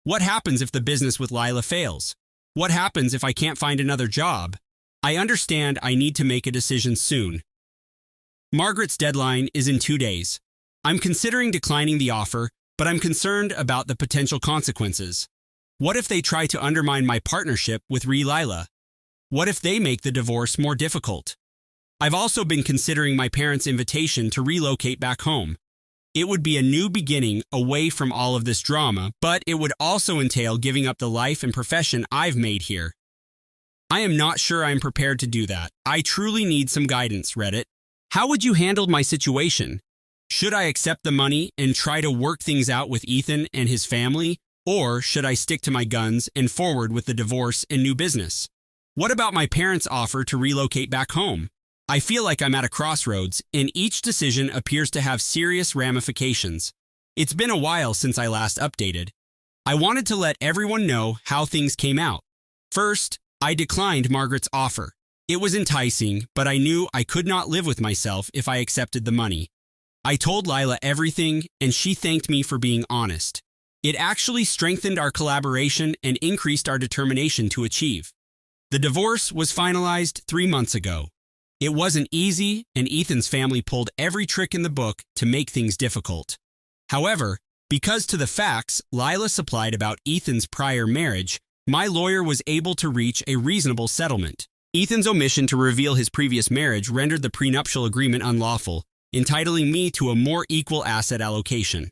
What happens if the business with Lila fails? What happens if I can't find another job? I understand I need to make a decision soon. Margaret's deadline is in 2 days. I'm considering declining the offer, but I'm concerned about the potential consequences. What if they try to undermine my partnership with Lila? What if they make the divorce more difficult? I've also been considering my parents' invitation to relocate back home. It would be a new beginning away from all of this drama, but it would also entail giving up the life and profession I've made here. I am not sure I'm prepared to do that. I truly need some guidance, Reddit. How would you handle my situation? Should I accept the money and try to work things out with Ethan and his family, or should I stick to my guns and forward with the divorce and new business? What about my parents' offer to relocate back home? I feel like I'm at a crossroads, and each decision appears to have serious ramifications. It's been a while since I last updated. I wanted to let everyone know how things came out. First, I declined Margaret's offer. It was enticing, but I knew I could not live with myself if I accepted the money. I told Lila everything, and she thanked me for being honest. It actually strengthened our collaboration and increased our determination to achieve. The divorce was finalized 3 months ago. It wasn't easy, and Ethan's family pulled every trick in the book to make things difficult. However, because to the facts Lila supplied about Ethan's prior marriage, my lawyer was able to reach a reasonable settlement. Ethan's omission to reveal his previous marriage rendered the prenuptial agreement unlawful, entitling me to a more equal asset allocation.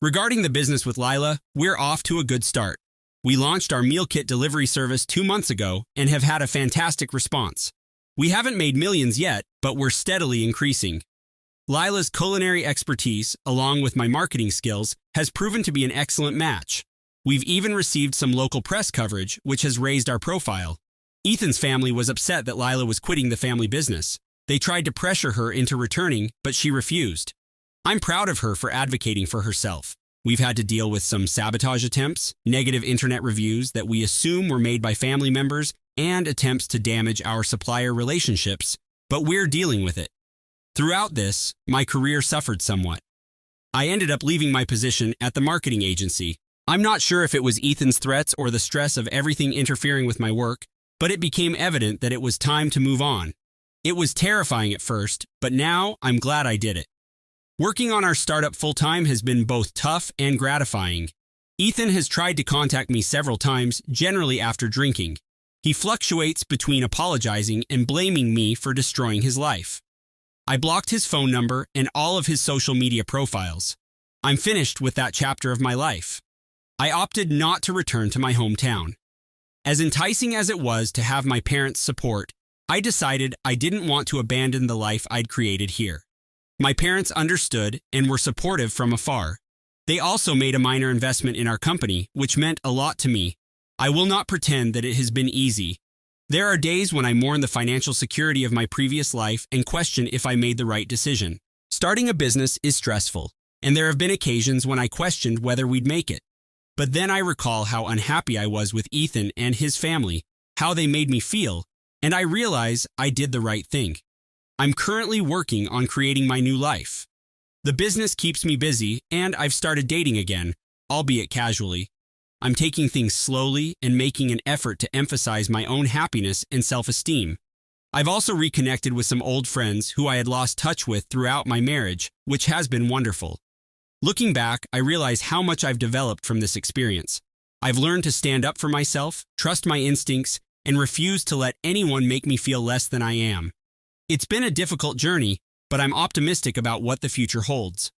Regarding the business with Lila, we're off to a good start. We launched our meal kit delivery service 2 months ago and have had a fantastic response. We haven't made millions yet, but we're steadily increasing. Lila's culinary expertise, along with my marketing skills, has proven to be an excellent match. We've even received some local press coverage, which has raised our profile. Ethan's family was upset that Lila was quitting the family business. They tried to pressure her into returning, but she refused. I'm proud of her for advocating for herself. We've had to deal with some sabotage attempts, negative internet reviews that we assume were made by family members, and attempts to damage our supplier relationships, but we're dealing with it. Throughout this, my career suffered somewhat. I ended up leaving my position at the marketing agency. I'm not sure if it was Ethan's threats or the stress of everything interfering with my work, but it became evident that it was time to move on. It was terrifying at first, but now I'm glad I did it. Working on our startup full-time has been both tough and gratifying. Ethan has tried to contact me several times, generally after drinking. He fluctuates between apologizing and blaming me for destroying his life. I blocked his phone number and all of his social media profiles. I'm finished with that chapter of my life. I opted not to return to my hometown. As enticing as it was to have my parents' support, I decided I didn't want to abandon the life I'd created here. My parents understood and were supportive from afar. They also made a minor investment in our company, which meant a lot to me. I will not pretend that it has been easy. There are days when I mourn the financial security of my previous life and question if I made the right decision. Starting a business is stressful, and there have been occasions when I questioned whether we'd make it. But then I recall how unhappy I was with Ethan and his family, how they made me feel, and I realize I did the right thing. I'm currently working on creating my new life. The business keeps me busy, and I've started dating again, albeit casually. I'm taking things slowly and making an effort to emphasize my own happiness and self-esteem. I've also reconnected with some old friends who I had lost touch with throughout my marriage, which has been wonderful. Looking back, I realize how much I've developed from this experience. I've learned to stand up for myself, trust my instincts, and refuse to let anyone make me feel less than I am. It's been a difficult journey, but I'm optimistic about what the future holds.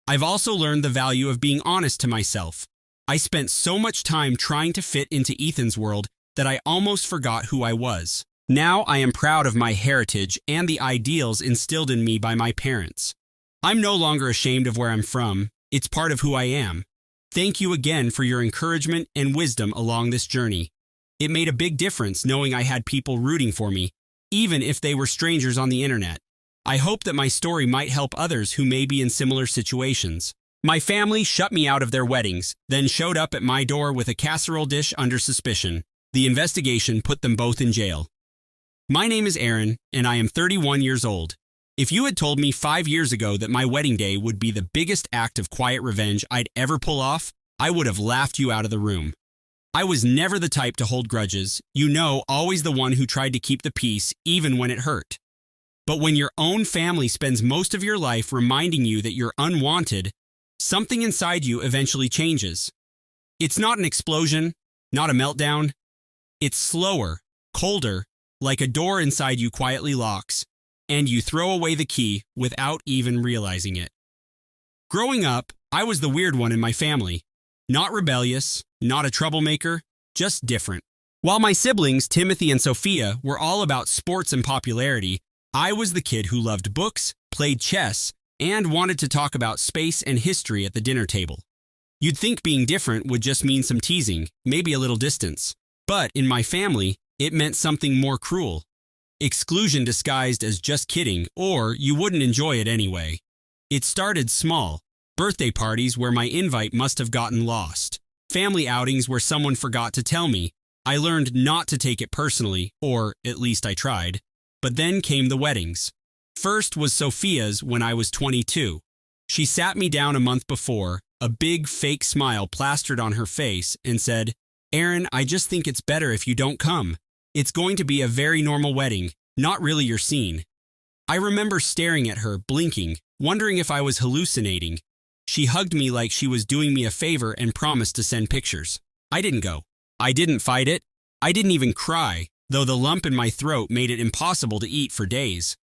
I've also learned the value of being honest to myself. I spent so much time trying to fit into Ethan's world that I almost forgot who I was. Now I am proud of my heritage and the ideals instilled in me by my parents. I'm no longer ashamed of where I'm from. It's part of who I am. Thank you again for your encouragement and wisdom along this journey. It made a big difference knowing I had people rooting for me, even if they were strangers on the internet. I hope that my story might help others who may be in similar situations. My family shut me out of their weddings, then showed up at my door with a casserole dish under suspicion. The investigation put them both in jail. My name is Aaron, and I am 31 years old. If you had told me 5 years ago that my wedding day would be the biggest act of quiet revenge I'd ever pull off, I would have laughed you out of the room. I was never the type to hold grudges, always the one who tried to keep the peace even when it hurt. But when your own family spends most of your life reminding you that you're unwanted, something inside you eventually changes. It's not an explosion, not a meltdown. It's slower, colder, like a door inside you quietly locks, and you throw away the key without even realizing it. Growing up, I was the weird one in my family. Not rebellious, not a troublemaker, just different. While my siblings, Timothy and Sophia, were all about sports and popularity, I was the kid who loved books, played chess, and wanted to talk about space and history at the dinner table. You'd think being different would just mean some teasing, maybe a little distance. But in my family, it meant something more cruel. Exclusion disguised as just kidding, or you wouldn't enjoy it anyway. It started small. Birthday parties where my invite must have gotten lost. Family outings where someone forgot to tell me. I learned not to take it personally, or at least I tried. But then came the weddings. First was Sophia's when I was 22. She sat me down a month before, a big fake smile plastered on her face, and said, "Aaron, I just think it's better if you don't come. It's going to be a very normal wedding, not really your scene." I remember staring at her, blinking, wondering if I was hallucinating. She hugged me like she was doing me a favor and promised to send pictures. I didn't go. I didn't fight it. I didn't even cry, though the lump in my throat made it impossible to eat for days.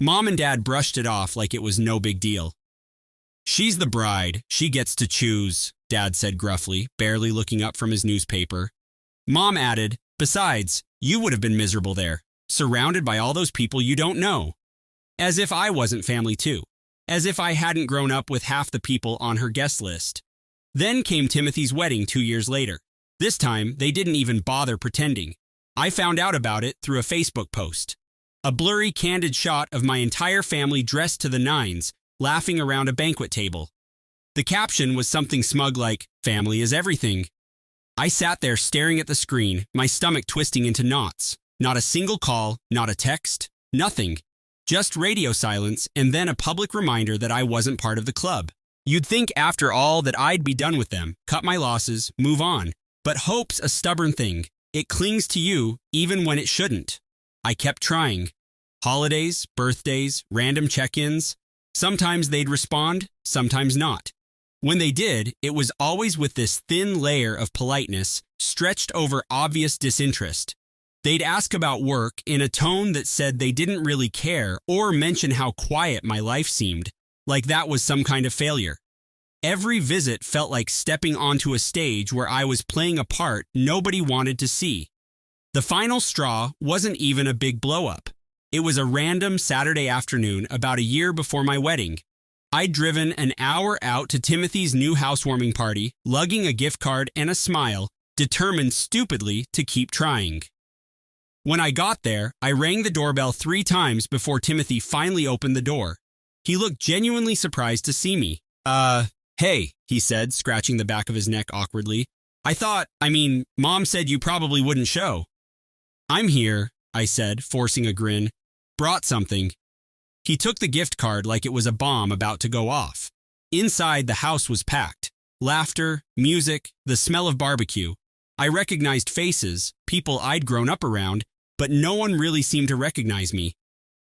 Mom and Dad brushed it off like it was no big deal. "She's the bride. She gets to choose," Dad said gruffly, barely looking up from his newspaper. Mom added, "Besides, you would have been miserable there, surrounded by all those people you don't know." As if I wasn't family too. As if I hadn't grown up with half the people on her guest list. Then came Timothy's wedding 2 years later. This time, they didn't even bother pretending. I found out about it through a Facebook post. A blurry, candid shot of my entire family dressed to the nines, laughing around a banquet table. The caption was something smug like, "Family is everything." I sat there staring at the screen, my stomach twisting into knots. Not a single call, not a text, nothing. Just radio silence and then a public reminder that I wasn't part of the club. You'd think after all that I'd be done with them, cut my losses, move on. But hope's a stubborn thing. It clings to you even when it shouldn't. I kept trying. Holidays, birthdays, random check-ins. Sometimes they'd respond, sometimes not. When they did, it was always with this thin layer of politeness stretched over obvious disinterest. They'd ask about work in a tone that said they didn't really care or mention how quiet my life seemed, like that was some kind of failure. Every visit felt like stepping onto a stage where I was playing a part nobody wanted to see. The final straw wasn't even a big blow-up. It was a random Saturday afternoon about a year before my wedding. I'd driven an hour out to Timothy's new housewarming party, lugging a gift card and a smile, determined stupidly to keep trying. When I got there, I rang the doorbell 3 times before Timothy finally opened the door. He looked genuinely surprised to see me. Hey, he said, scratching the back of his neck awkwardly. Mom said you probably wouldn't show. I'm here, I said, forcing a grin. Brought something. He took the gift card like it was a bomb about to go off. Inside, the house was packed. Laughter, music, the smell of barbecue. I recognized faces, people I'd grown up around, but no one really seemed to recognize me.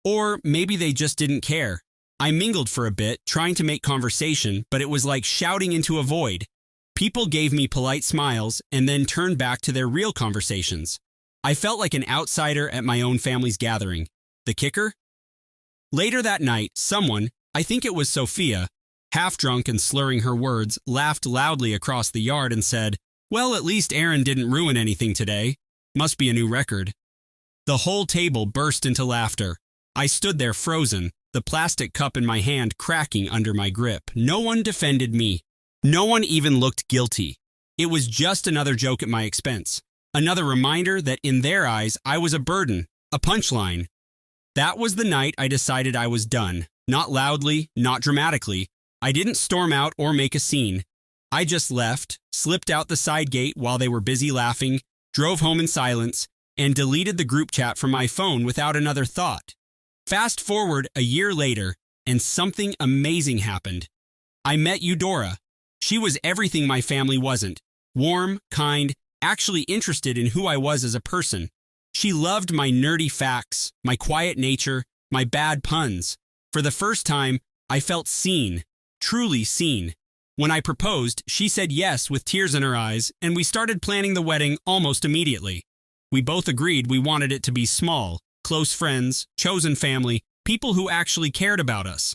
Or maybe they just didn't care. I mingled for a bit, trying to make conversation, but it was like shouting into a void. People gave me polite smiles and then turned back to their real conversations. I felt like an outsider at my own family's gathering. The kicker? Later that night, someone, I think it was Sophia, half drunk and slurring her words, laughed loudly across the yard and said, "Well, at least Aaron didn't ruin anything today. Must be a new record." The whole table burst into laughter. I stood there frozen, the plastic cup in my hand cracking under my grip. No one defended me. No one even looked guilty. It was just another joke at my expense. Another reminder that in their eyes, I was a burden, a punchline. That was the night I decided I was done. Not loudly, not dramatically. I didn't storm out or make a scene. I just left, slipped out the side gate while they were busy laughing, drove home in silence, and deleted the group chat from my phone without another thought. Fast forward a year later, and something amazing happened. I met Eudora. She was everything my family wasn't. Warm, kind, actually interested in who I was as a person. She loved my nerdy facts, my quiet nature, my bad puns. For the first time, I felt seen, truly seen. When I proposed, she said yes with tears in her eyes, and we started planning the wedding almost immediately. We both agreed we wanted it to be small, close friends, chosen family, people who actually cared about us.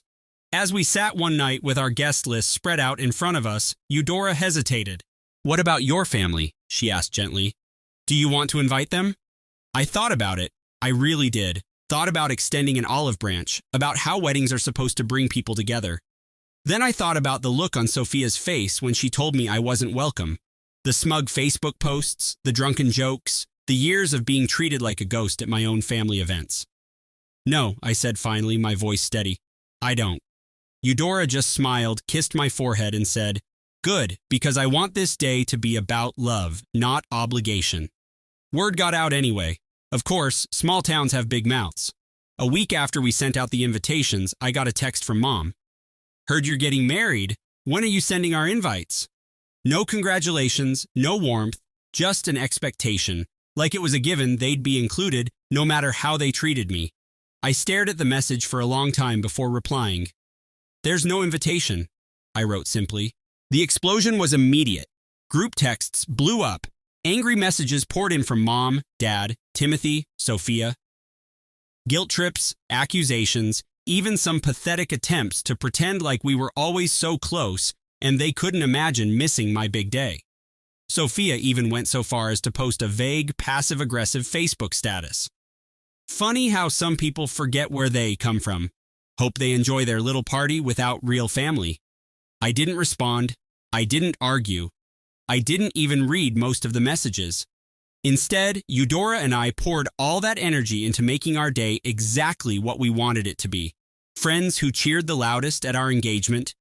As we sat one night with our guest list spread out in front of us, Eudora hesitated. "What about your family?" she asked gently. "Do you want to invite them?" I thought about it. I really did. Thought about extending an olive branch, about how weddings are supposed to bring people together. Then I thought about the look on Sophia's face when she told me I wasn't welcome. The smug Facebook posts, the drunken jokes, the years of being treated like a ghost at my own family events. "No," I said finally, my voice steady. "I don't." Eudora just smiled, kissed my forehead, and said, "Good, because I want this day to be about love, not obligation." Word got out anyway. Of course, small towns have big mouths. A week after we sent out the invitations, I got a text from Mom. "Heard you're getting married. When are you sending our invites?" No congratulations, no warmth, just an expectation. Like it was a given they'd be included, no matter how they treated me. I stared at the message for a long time before replying. "There's no invitation," I wrote simply. The explosion was immediate. Group texts blew up. Angry messages poured in from Mom, Dad, Timothy, Sophia. Guilt trips, accusations, even some pathetic attempts to pretend like we were always so close and they couldn't imagine missing my big day. Sophia even went so far as to post a vague, passive-aggressive Facebook status. Funny how some people forget where they come from. Hope they enjoy their little party without real family. I didn't respond. I didn't argue. I didn't even read most of the messages. Instead, Eudora and I poured all that energy into making our day exactly what we wanted it to be. Friends who cheered the loudest at our engagement.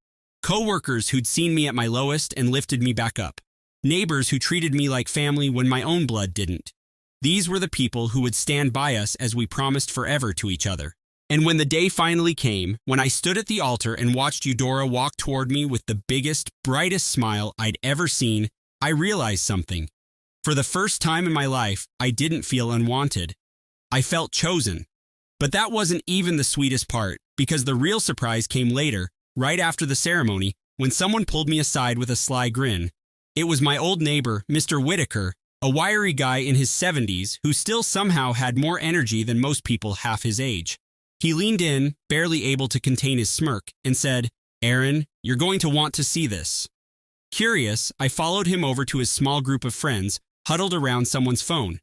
Co-workers who'd seen me at my lowest and lifted me back up. Neighbors who treated me like family when my own blood didn't. These were the people who would stand by us as we promised forever to each other. And when the day finally came, when I stood at the altar and watched Eudora walk toward me with the biggest, brightest smile I'd ever seen, I realized something. For the first time in my life, I didn't feel unwanted. I felt chosen. But that wasn't even the sweetest part, because the real surprise came later, right after the ceremony, when someone pulled me aside with a sly grin. It was my old neighbor, Mr. Whitaker, a wiry guy in his 70s who still somehow had more energy than most people half his age. He leaned in, barely able to contain his smirk, and said, "Aaron, you're going to want to see this." Curious, I followed him over to his small group of friends, huddled around someone's phone.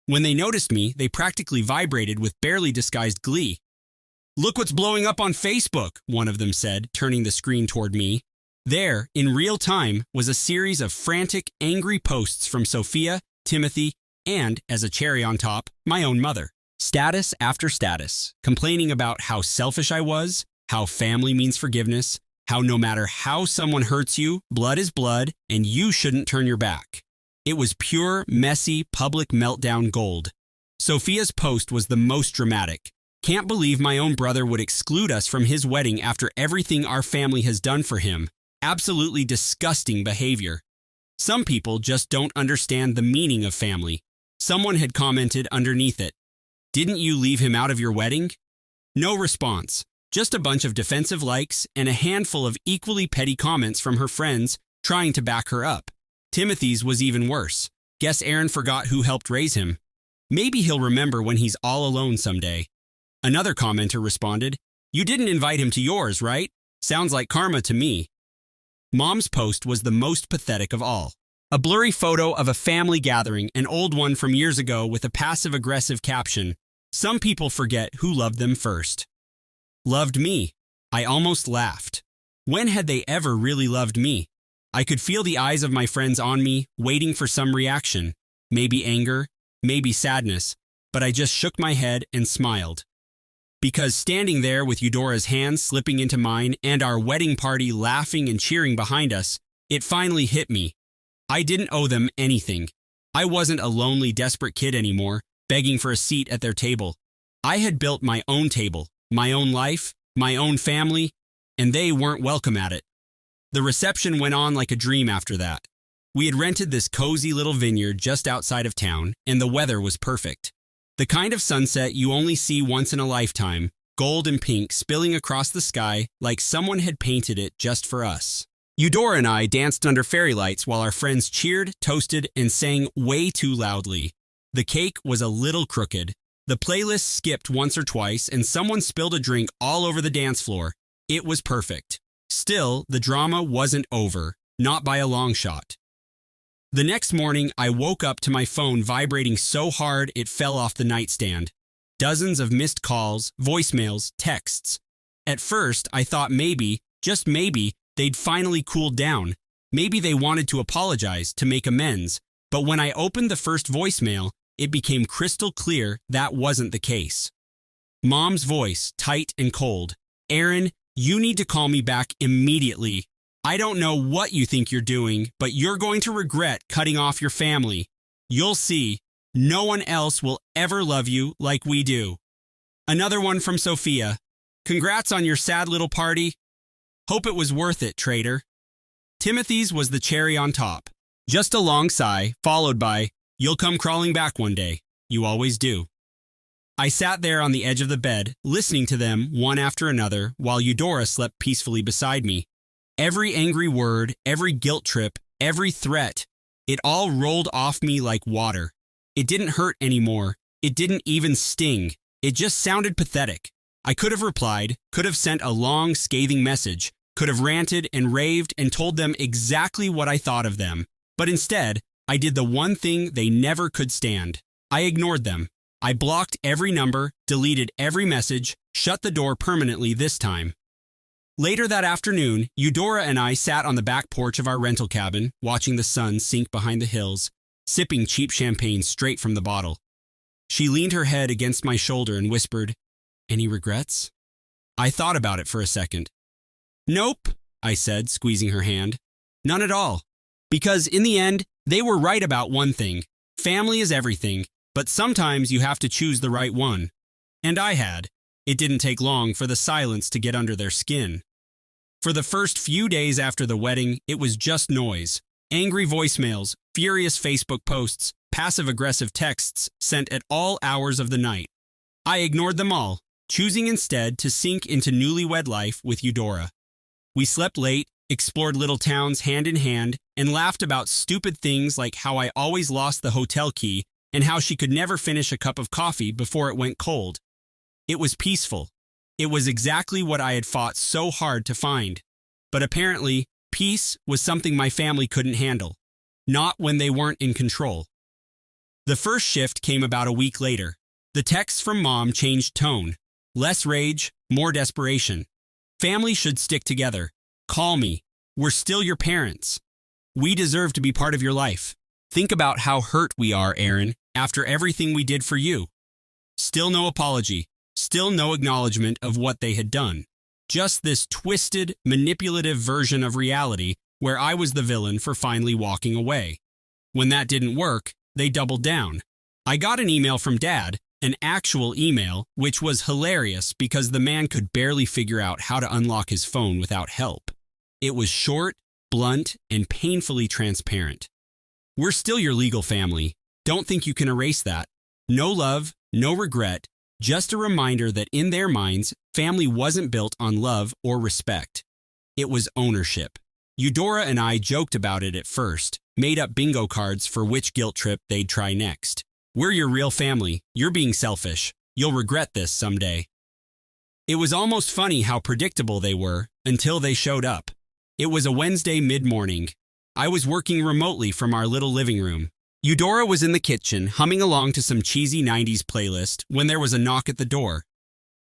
When they noticed me, they practically vibrated with barely disguised glee. "Look what's blowing up on Facebook," one of them said, turning the screen toward me. There, in real time, was a series of frantic, angry posts from Sophia, Timothy, and, as a cherry on top, my own mother. Status after status, complaining about how selfish I was, how family means forgiveness, how no matter how someone hurts you, blood is blood, and you shouldn't turn your back. It was pure, messy, public meltdown gold. Sophia's post was the most dramatic. Can't believe my own brother would exclude us from his wedding after everything our family has done for him. Absolutely disgusting behavior. Some people just don't understand the meaning of family. Someone had commented underneath it, "Didn't you leave him out of your wedding?" No response, just a bunch of defensive likes and a handful of equally petty comments from her friends trying to back her up. Timothy's was even worse. Guess Aaron forgot who helped raise him. Maybe he'll remember when he's all alone someday. Another commenter responded, "You didn't invite him to yours, right? Sounds like karma to me." Mom's post was the most pathetic of all. A blurry photo of a family gathering, an old one from years ago with a passive-aggressive caption, "Some people forget who loved them first." Loved me. I almost laughed. When had they ever really loved me? I could feel the eyes of my friends on me, waiting for some reaction. Maybe anger, maybe sadness, but I just shook my head and smiled. Because standing there with Eudora's hands slipping into mine and our wedding party laughing and cheering behind us, it finally hit me. I didn't owe them anything. I wasn't a lonely, desperate kid anymore, begging for a seat at their table. I had built my own table, my own life, my own family, and they weren't welcome at it. The reception went on like a dream after that. We had rented this cozy little vineyard just outside of town, and the weather was perfect. The kind of sunset you only see once in a lifetime, gold and pink spilling across the sky like someone had painted it just for us. Eudora and I danced under fairy lights while our friends cheered, toasted, and sang way too loudly. The cake was a little crooked. The playlist skipped once or twice, and someone spilled a drink all over the dance floor. It was perfect. Still, the drama wasn't over, not by a long shot. The next morning, I woke up to my phone vibrating so hard it fell off the nightstand. Dozens of missed calls, voicemails, texts. At first, I thought maybe, just maybe, they'd finally cooled down. Maybe they wanted to apologize, to make amends. But when I opened the first voicemail, it became crystal clear that wasn't the case. Mom's voice, tight and cold. "Aaron, you need to call me back immediately. I don't know what you think you're doing, but you're going to regret cutting off your family. You'll see. No one else will ever love you like we do." Another one from Sophia. "Congrats on your sad little party. Hope it was worth it, traitor." Timothy's was the cherry on top. Just a long sigh, followed by, "You'll come crawling back one day. You always do." I sat there on the edge of the bed, listening to them one after another, while Eudora slept peacefully beside me. Every angry word, every guilt trip, every threat, it all rolled off me like water. It didn't hurt anymore. It didn't even sting. It just sounded pathetic. I could have replied, could have sent a long, scathing message, could have ranted and raved and told them exactly what I thought of them. But instead, I did the one thing they never could stand. I ignored them. I blocked every number, deleted every message, shut the door permanently this time. Later that afternoon, Eudora and I sat on the back porch of our rental cabin, watching the sun sink behind the hills, sipping cheap champagne straight from the bottle. She leaned her head against my shoulder and whispered, "Any regrets?" I thought about it for a second. "Nope," I said, squeezing her hand. "None at all. Because in the end, they were right about one thing. Family is everything, but sometimes you have to choose the right one. And I had. It didn't take long for the silence to get under their skin. For the first few days after the wedding, it was just noise. Angry voicemails, furious Facebook posts, passive-aggressive texts sent at all hours of the night. I ignored them all, choosing instead to sink into newlywed life with Eudora. We slept late, explored little towns hand in hand, and laughed about stupid things like how I always lost the hotel key and how she could never finish a cup of coffee before it went cold. It was peaceful. It was exactly what I had fought so hard to find. But apparently, peace was something my family couldn't handle. Not when they weren't in control. The first shift came about a week later. The texts from Mom changed tone. Less rage, more desperation. Family should stick together. Call me. We're still your parents. We deserve to be part of your life. Think about how hurt we are, Aaron, after everything we did for you. Still no apology. Still no acknowledgement of what they had done. Just this twisted, manipulative version of reality where I was the villain for finally walking away. When that didn't work, they doubled down. I got an email from Dad, an actual email, which was hilarious because the man could barely figure out how to unlock his phone without help. It was short, blunt, and painfully transparent. We're still your legal family. Don't think you can erase that. No love, no regret, just a reminder that in their minds, family wasn't built on love or respect. It was ownership. Eudora and I joked about it at first, made up bingo cards for which guilt trip they'd try next. We're your real family. You're being selfish. You'll regret this someday. It was almost funny how predictable they were until they showed up. It was a Wednesday mid-morning. I was working remotely from our little living room. Eudora was in the kitchen, humming along to some cheesy 90s playlist when there was a knock at the door.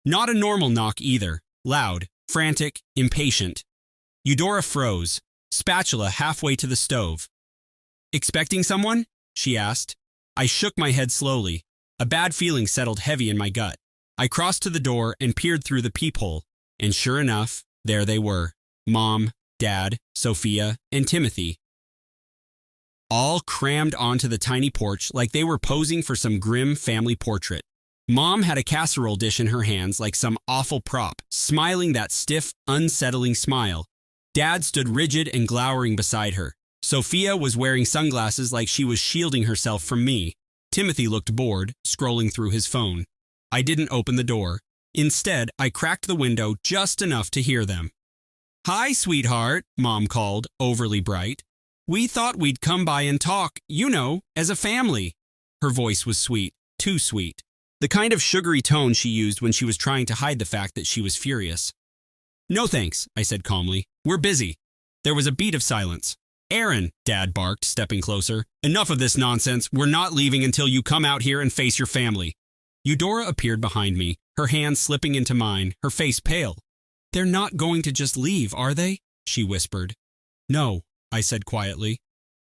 Not a normal knock either. Loud, frantic, impatient. Eudora froze, spatula halfway to the stove. "Expecting someone?" she asked. I shook my head slowly. A bad feeling settled heavy in my gut. I crossed to the door and peered through the peephole, and sure enough, there they were. Mom, Dad, Sophia, and Timothy. All crammed onto the tiny porch like they were posing for some grim family portrait. Mom had a casserole dish in her hands like some awful prop, smiling that stiff, unsettling smile. Dad stood rigid and glowering beside her. Sophia was wearing sunglasses like she was shielding herself from me. Timothy looked bored, scrolling through his phone. I didn't open the door. Instead, I cracked the window just enough to hear them. "Hi, sweetheart," Mom called, overly bright. "We thought we'd come by and talk, as a family." Her voice was sweet, too sweet. The kind of sugary tone she used when she was trying to hide the fact that she was furious. "No thanks," I said calmly. "We're busy." There was a beat of silence. "Aaron," Dad barked, stepping closer. "Enough of this nonsense. We're not leaving until you come out here and face your family." Eudora appeared behind me, her hand slipping into mine, her face pale. "They're not going to just leave, are they?" she whispered. "No," I said quietly.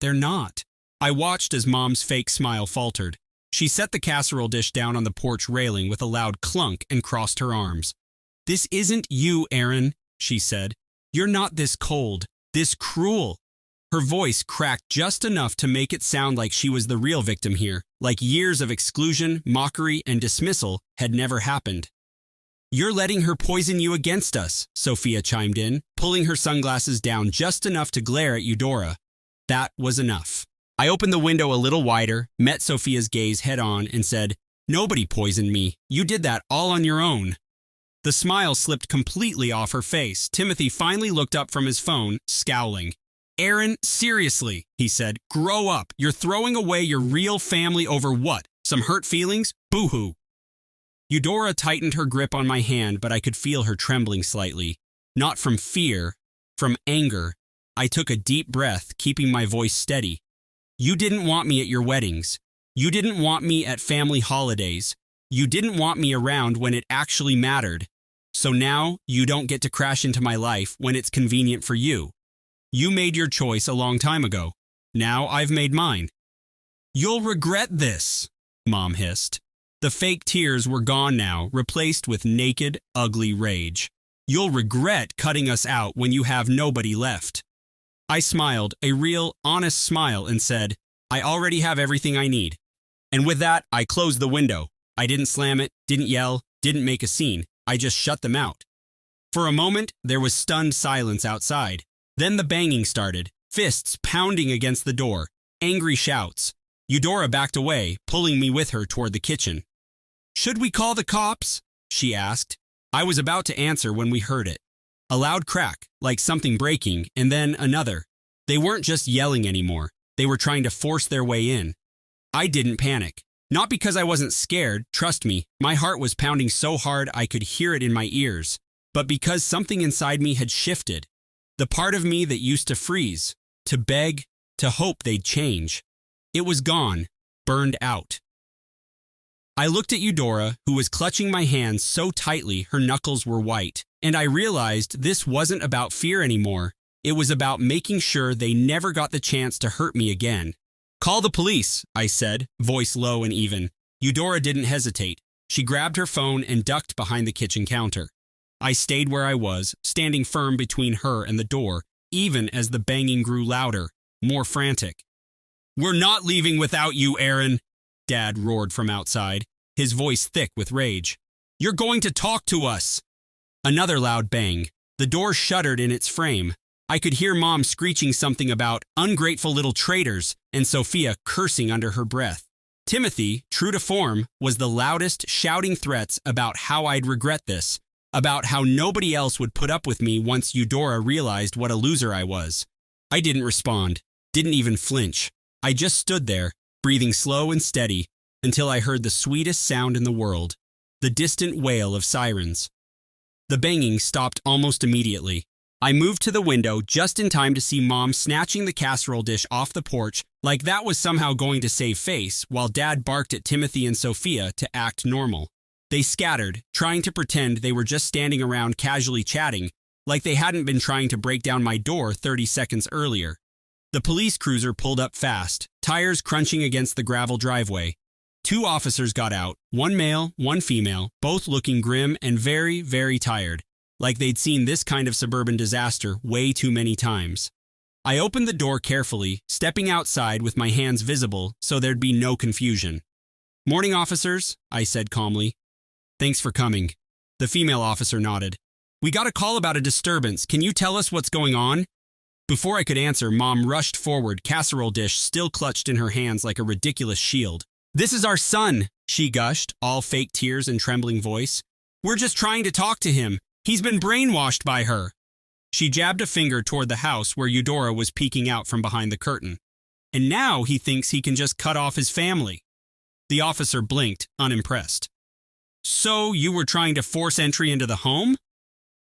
"They're not." I watched as Mom's fake smile faltered. She set the casserole dish down on the porch railing with a loud clunk and crossed her arms. "This isn't you, Aaron," she said. "You're not this cold, this cruel." Her voice cracked just enough to make it sound like she was the real victim here, like years of exclusion, mockery, and dismissal had never happened. "You're letting her poison you against us," Sophia chimed in, pulling her sunglasses down just enough to glare at Eudora. That was enough. I opened the window a little wider, met Sophia's gaze head on, and said, "Nobody poisoned me. You did that all on your own." The smile slipped completely off her face. Timothy finally looked up from his phone, scowling. "Aaron, seriously," he said, "grow up. You're throwing away your real family over what? Some hurt feelings? Boo-hoo." Eudora tightened her grip on my hand, but I could feel her trembling slightly. Not from fear, from anger. I took a deep breath, keeping my voice steady. "You didn't want me at your weddings. You didn't want me at family holidays. You didn't want me around when it actually mattered. So now you don't get to crash into my life when it's convenient for you. You made your choice a long time ago. Now I've made mine." "You'll regret this," Mom hissed. The fake tears were gone now, replaced with naked, ugly rage. "You'll regret cutting us out when you have nobody left." I smiled, a real, honest smile, and said, "I already have everything I need." And with that, I closed the window. I didn't slam it, didn't yell, didn't make a scene. I just shut them out. For a moment, there was stunned silence outside. Then the banging started, fists pounding against the door, angry shouts. Eudora backed away, pulling me with her toward the kitchen. "Should we call the cops?" she asked. I was about to answer when we heard it. A loud crack, like something breaking, and then another. They weren't just yelling anymore. They were trying to force their way in. I didn't panic. Not because I wasn't scared, trust me, my heart was pounding so hard I could hear it in my ears, but because something inside me had shifted. The part of me that used to freeze, to beg, to hope they'd change. It was gone, burned out. I looked at Eudora, who was clutching my hands so tightly her knuckles were white, and I realized this wasn't about fear anymore. It was about making sure they never got the chance to hurt me again. "Call the police," I said, voice low and even. Eudora didn't hesitate. She grabbed her phone and ducked behind the kitchen counter. I stayed where I was, standing firm between her and the door, even as the banging grew louder, more frantic. "We're not leaving without you, Aaron," Dad roared from outside, his voice thick with rage. "You're going to talk to us." Another loud bang. The door shuddered in its frame. I could hear Mom screeching something about ungrateful little traitors and Sophia cursing under her breath. Timothy, true to form, was the loudest, shouting threats about how I'd regret this, about how nobody else would put up with me once Eudora realized what a loser I was. I didn't respond, didn't even flinch. I just stood there, breathing slow and steady, until I heard the sweetest sound in the world, the distant wail of sirens. The banging stopped almost immediately. I moved to the window just in time to see Mom snatching the casserole dish off the porch like that was somehow going to save face, while Dad barked at Timothy and Sophia to act normal. They scattered, trying to pretend they were just standing around casually chatting, like they hadn't been trying to break down my door 30 seconds earlier. The police cruiser pulled up fast, tires crunching against the gravel driveway. 2 officers got out, 1 male, 1 female, both looking grim and very, very tired, like they'd seen this kind of suburban disaster way too many times. I opened the door carefully, stepping outside with my hands visible so there'd be no confusion. "Morning, officers," I said calmly. "Thanks for coming." The female officer nodded. "We got a call about a disturbance. Can you tell us what's going on?" Before I could answer, Mom rushed forward, casserole dish still clutched in her hands like a ridiculous shield. "This is our son," she gushed, all fake tears and trembling voice. "We're just trying to talk to him. He's been brainwashed by her." She jabbed a finger toward the house where Eudora was peeking out from behind the curtain. "And now he thinks he can just cut off his family." The officer blinked, unimpressed. "So you were trying to force entry into the home?"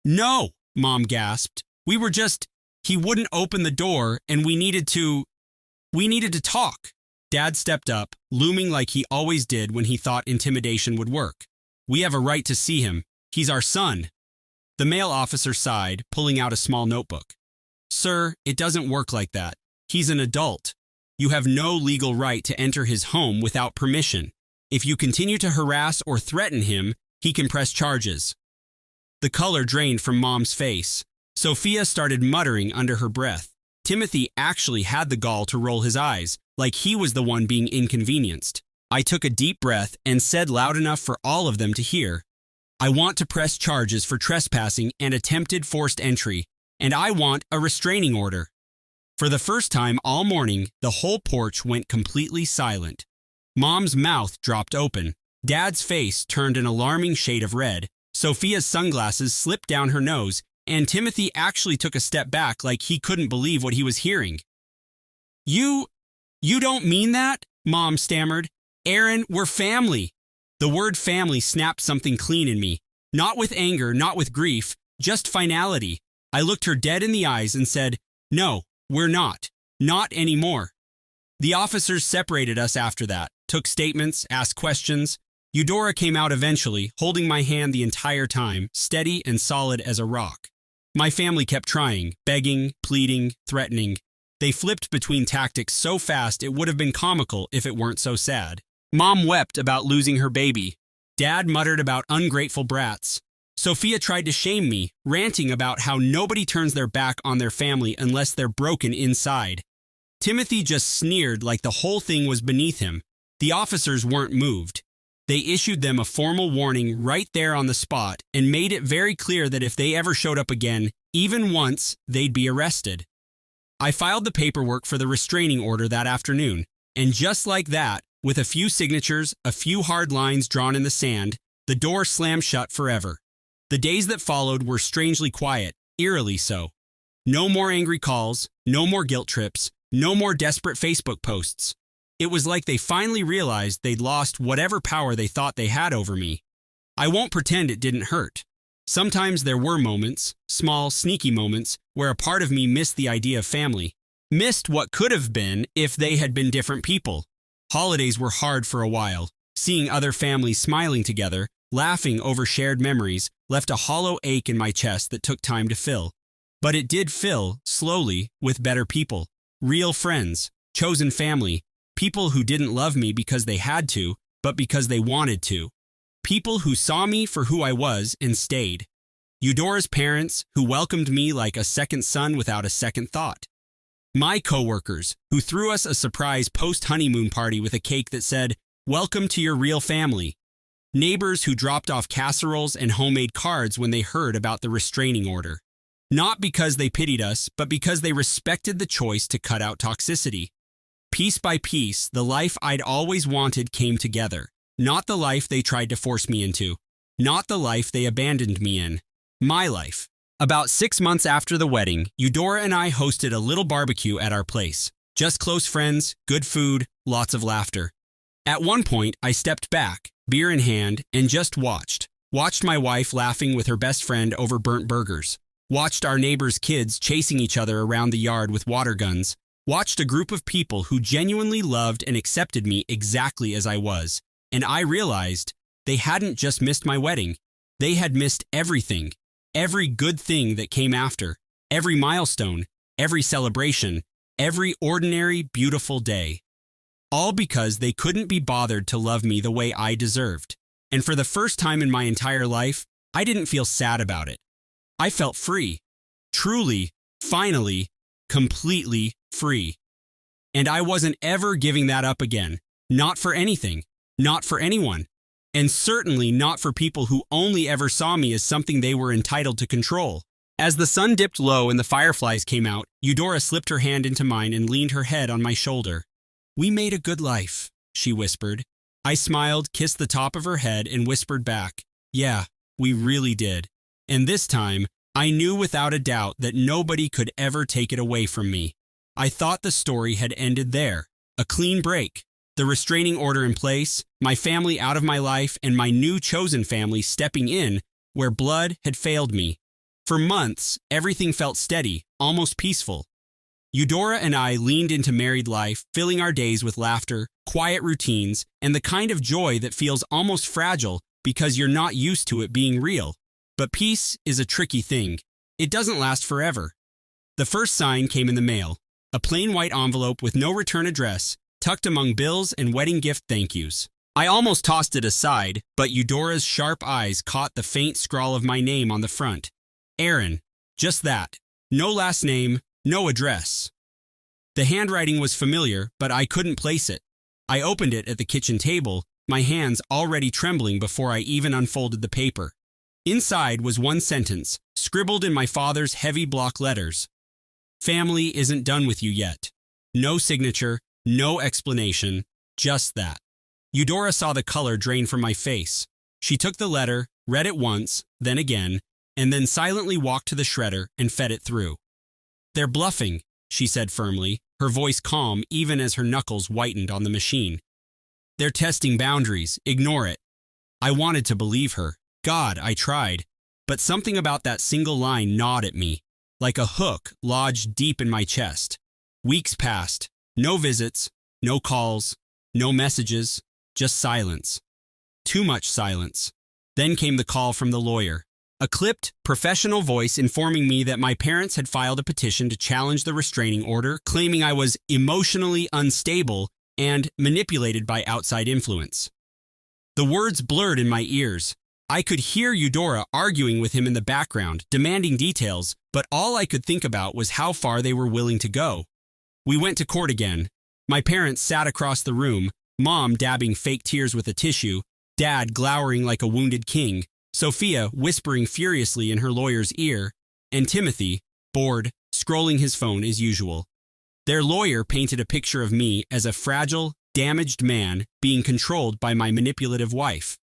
"No," Mom gasped. He wouldn't open the door and we needed to talk." Dad stepped up, looming like he always did when he thought intimidation would work. "We have a right to see him. He's our son." The male officer sighed, pulling out a small notebook. "Sir, it doesn't work like that. He's an adult. You have no legal right to enter his home without permission. If you continue to harass or threaten him, he can press charges." The color drained from Mom's face. Sophia started muttering under her breath. Timothy actually had the gall to roll his eyes, like he was the one being inconvenienced. I took a deep breath and said loud enough for all of them to hear, "I want to press charges for trespassing and attempted forced entry, and I want a restraining order." For the first time all morning, the whole porch went completely silent. Mom's mouth dropped open. Dad's face turned an alarming shade of red. Sophia's sunglasses slipped down her nose, and Timothy actually took a step back like he couldn't believe what he was hearing. You don't mean that?" Mom stammered. "Aaron, we're family." The word family snapped something clean in me. Not with anger, not with grief, just finality. I looked her dead in the eyes and said, "No, we're not. Not anymore." The officers separated us after that, took statements, asked questions. Eudora came out eventually, holding my hand the entire time, steady and solid as a rock. My family kept trying, begging, pleading, threatening. They flipped between tactics so fast it would have been comical if it weren't so sad. Mom wept about losing her baby. Dad muttered about ungrateful brats. Sophia tried to shame me, ranting about how nobody turns their back on their family unless they're broken inside. Timothy just sneered like the whole thing was beneath him. The officers weren't moved. They issued them a formal warning right there on the spot and made it very clear that if they ever showed up again, even once, they'd be arrested. I filed the paperwork for the restraining order that afternoon, and just like that, with a few signatures, a few hard lines drawn in the sand, the door slammed shut forever. The days that followed were strangely quiet, eerily so. No more angry calls, no more guilt trips, no more desperate Facebook posts. It was like they finally realized they'd lost whatever power they thought they had over me. I won't pretend it didn't hurt. Sometimes there were moments, small, sneaky moments, where a part of me missed the idea of family, missed what could have been if they had been different people. Holidays were hard for a while. Seeing other families smiling together, laughing over shared memories, left a hollow ache in my chest that took time to fill. But it did fill, slowly, with better people, real friends, chosen family, people who didn't love me because they had to, but because they wanted to. People who saw me for who I was and stayed. Eudora's parents, who welcomed me like a second son without a second thought. My coworkers, who threw us a surprise post-honeymoon party with a cake that said, "Welcome to your real family." Neighbors who dropped off casseroles and homemade cards when they heard about the restraining order. Not because they pitied us, but because they respected the choice to cut out toxicity. Piece by piece, the life I'd always wanted came together. Not the life they tried to force me into. Not the life they abandoned me in. My life. About 6 months after the wedding, Eudora and I hosted a little barbecue at our place. Just close friends, good food, lots of laughter. At one point, I stepped back, beer in hand, and just watched. Watched my wife laughing with her best friend over burnt burgers. Watched our neighbors' kids chasing each other around the yard with water guns. Watched a group of people who genuinely loved and accepted me exactly as I was. And I realized they hadn't just missed my wedding. They had missed everything. Every good thing that came after. Every milestone. Every celebration. Every ordinary, beautiful day. All because they couldn't be bothered to love me the way I deserved. And for the first time in my entire life, I didn't feel sad about it. I felt free. Truly, finally, completely free. And I wasn't ever giving that up again. Not for anything. Not for anyone. And certainly not for people who only ever saw me as something they were entitled to control. As the sun dipped low and the fireflies came out, Eudora slipped her hand into mine and leaned her head on my shoulder. "We made a good life," she whispered. I smiled, kissed the top of her head, and whispered back, "Yeah, we really did." And this time, I knew without a doubt that nobody could ever take it away from me. I thought the story had ended there. A clean break. The restraining order in place, my family out of my life, and my new chosen family stepping in where blood had failed me. For months, everything felt steady, almost peaceful. Eudora and I leaned into married life, filling our days with laughter, quiet routines, and the kind of joy that feels almost fragile because you're not used to it being real. But peace is a tricky thing. It doesn't last forever. The first sign came in the mail. A plain white envelope with no return address, tucked among bills and wedding gift thank yous. I almost tossed it aside, but Eudora's sharp eyes caught the faint scrawl of my name on the front. Aaron. Just that. No last name, no address. The handwriting was familiar, but I couldn't place it. I opened it at the kitchen table, my hands already trembling before I even unfolded the paper. Inside was one sentence, scribbled in my father's heavy block letters. "Family isn't done with you yet." No signature, no explanation, just that. Eudora saw the color drain from my face. She took the letter, read it once, then again, and then silently walked to the shredder and fed it through. "They're bluffing," she said firmly, her voice calm even as her knuckles whitened on the machine. "They're testing boundaries, ignore it." I wanted to believe her. God, I tried. But something about that single line gnawed at me, like a hook lodged deep in my chest. Weeks passed. No visits, no calls, no messages, just silence. Too much silence. Then came the call from the lawyer. A clipped, professional voice informing me that my parents had filed a petition to challenge the restraining order, claiming I was emotionally unstable and manipulated by outside influence. The words blurred in my ears. I could hear Eudora arguing with him in the background, demanding details, but all I could think about was how far they were willing to go. We went to court again. My parents sat across the room, Mom dabbing fake tears with a tissue, Dad glowering like a wounded king, Sophia whispering furiously in her lawyer's ear, and Timothy, bored, scrolling his phone as usual. Their lawyer painted a picture of me as a fragile, damaged man being controlled by my manipulative wife.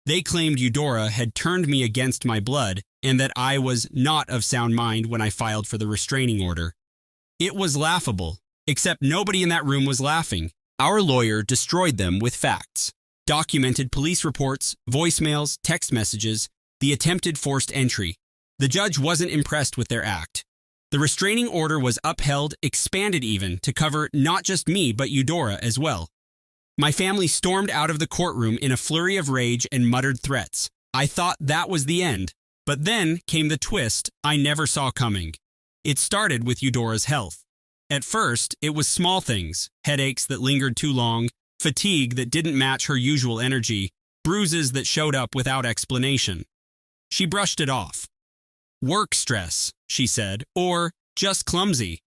They claimed Eudora had turned me against my blood and that I was not of sound mind when I filed for the restraining order. It was laughable, except nobody in that room was laughing. Our lawyer destroyed them with facts. Documented police reports, voicemails, text messages, the attempted forced entry. The judge wasn't impressed with their act. The restraining order was upheld, expanded even, to cover not just me but Eudora as well. My family stormed out of the courtroom in a flurry of rage and muttered threats. I thought that was the end. But then came the twist I never saw coming. It started with Eudora's health. At first, it was small things, headaches that lingered too long, fatigue that didn't match her usual energy, bruises that showed up without explanation. She brushed it off. Work stress, she said, or just clumsy.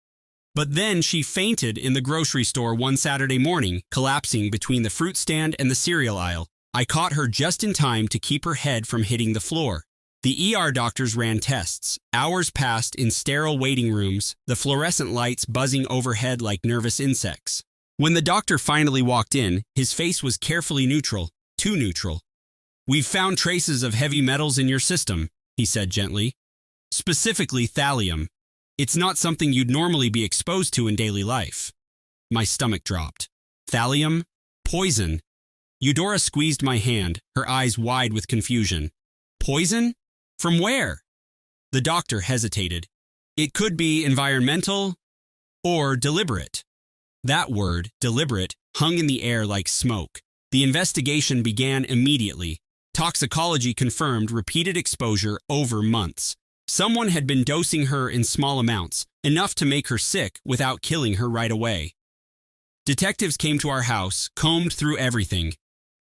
But then she fainted in the grocery store one Saturday morning, collapsing between the fruit stand and the cereal aisle. I caught her just in time to keep her head from hitting the floor. The ER doctors ran tests. Hours passed in sterile waiting rooms, the fluorescent lights buzzing overhead like nervous insects. When the doctor finally walked in, his face was carefully neutral, too neutral. "We've found traces of heavy metals in your system," he said gently. "Specifically thallium. It's not something you'd normally be exposed to in daily life." My stomach dropped. Thallium? Poison. Eudora squeezed my hand, her eyes wide with confusion. Poison? From where? The doctor hesitated. It could be environmental or deliberate. That word, deliberate, hung in the air like smoke. The investigation began immediately. Toxicology confirmed repeated exposure over months. Someone had been dosing her in small amounts, enough to make her sick without killing her right away. Detectives came to our house, combed through everything.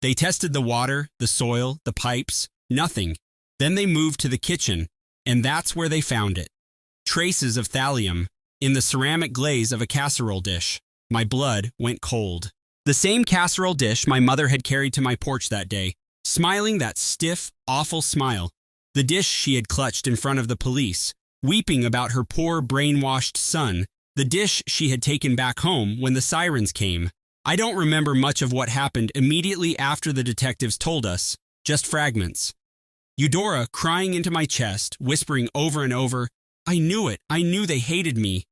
They tested the water, the soil, the pipes, nothing. Then they moved to the kitchen, and that's where they found it. Traces of thallium in the ceramic glaze of a casserole dish. My blood went cold. The same casserole dish my mother had carried to my porch that day, smiling that stiff, awful smile. The dish she had clutched in front of the police, weeping about her poor, brainwashed son. The dish she had taken back home when the sirens came. I don't remember much of what happened immediately after the detectives told us, just fragments. Eudora crying into my chest, whispering over and over, "I knew it, I knew they hated me."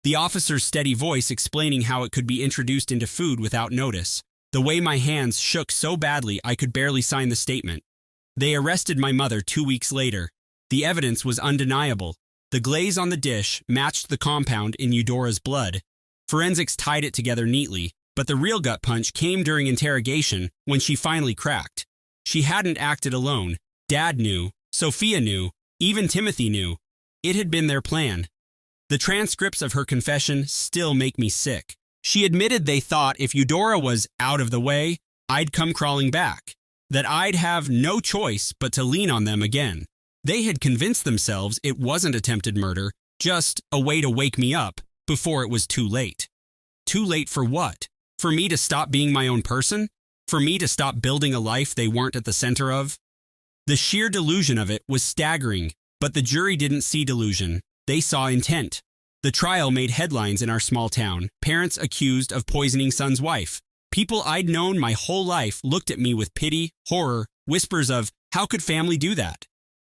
The officer's steady voice explaining how it could be introduced into food without notice. The way my hands shook so badly I could barely sign the statement. They arrested my mother 2 weeks later. The evidence was undeniable. The glaze on the dish matched the compound in Eudora's blood. Forensics tied it together neatly, but the real gut punch came during interrogation when she finally cracked. She hadn't acted alone. Dad knew, Sophia knew, even Timothy knew. It had been their plan. The transcripts of her confession still make me sick. She admitted they thought if Eudora was out of the way, I'd come crawling back, that I'd have no choice but to lean on them again. They had convinced themselves it wasn't attempted murder, just a way to wake me up before it was too late. Too late for what? For me to stop being my own person? For me to stop building a life they weren't at the center of? The sheer delusion of it was staggering, but the jury didn't see delusion. They saw intent. The trial made headlines in our small town. Parents accused of poisoning son's wife. People I'd known my whole life looked at me with pity, horror, whispers of, how could family do that?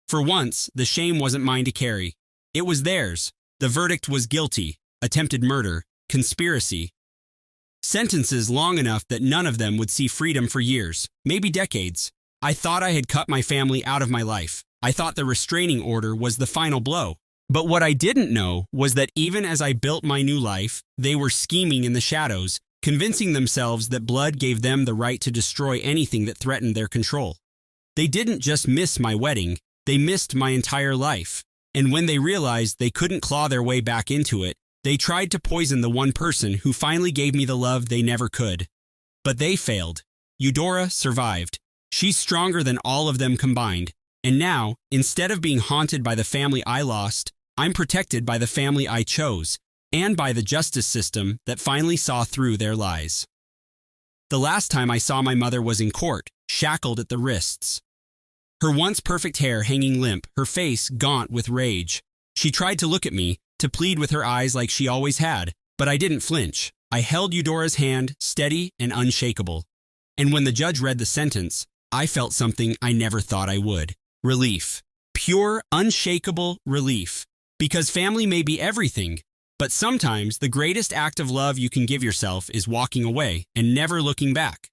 For once, the shame wasn't mine to carry. It was theirs. The verdict was guilty, attempted murder, conspiracy. Sentences long enough that none of them would see freedom for years, maybe decades. I thought I had cut my family out of my life. I thought the restraining order was the final blow. But what I didn't know was that even as I built my new life, they were scheming in the shadows, convincing themselves that blood gave them the right to destroy anything that threatened their control. They didn't just miss my wedding, they missed my entire life. And when they realized they couldn't claw their way back into it, they tried to poison the one person who finally gave me the love they never could. But they failed. Eudora survived. She's stronger than all of them combined. And now, instead of being haunted by the family I lost, I'm protected by the family I chose, and by the justice system that finally saw through their lies. The last time I saw my mother was in court, shackled at the wrists. Her once perfect hair hanging limp, her face gaunt with rage. She tried to look at me, to plead with her eyes like she always had, but I didn't flinch. I held Eudora's hand, steady and unshakable. And when the judge read the sentence, I felt something I never thought I would. Relief. Pure, unshakable relief. Because family may be everything, but sometimes the greatest act of love you can give yourself is walking away and never looking back.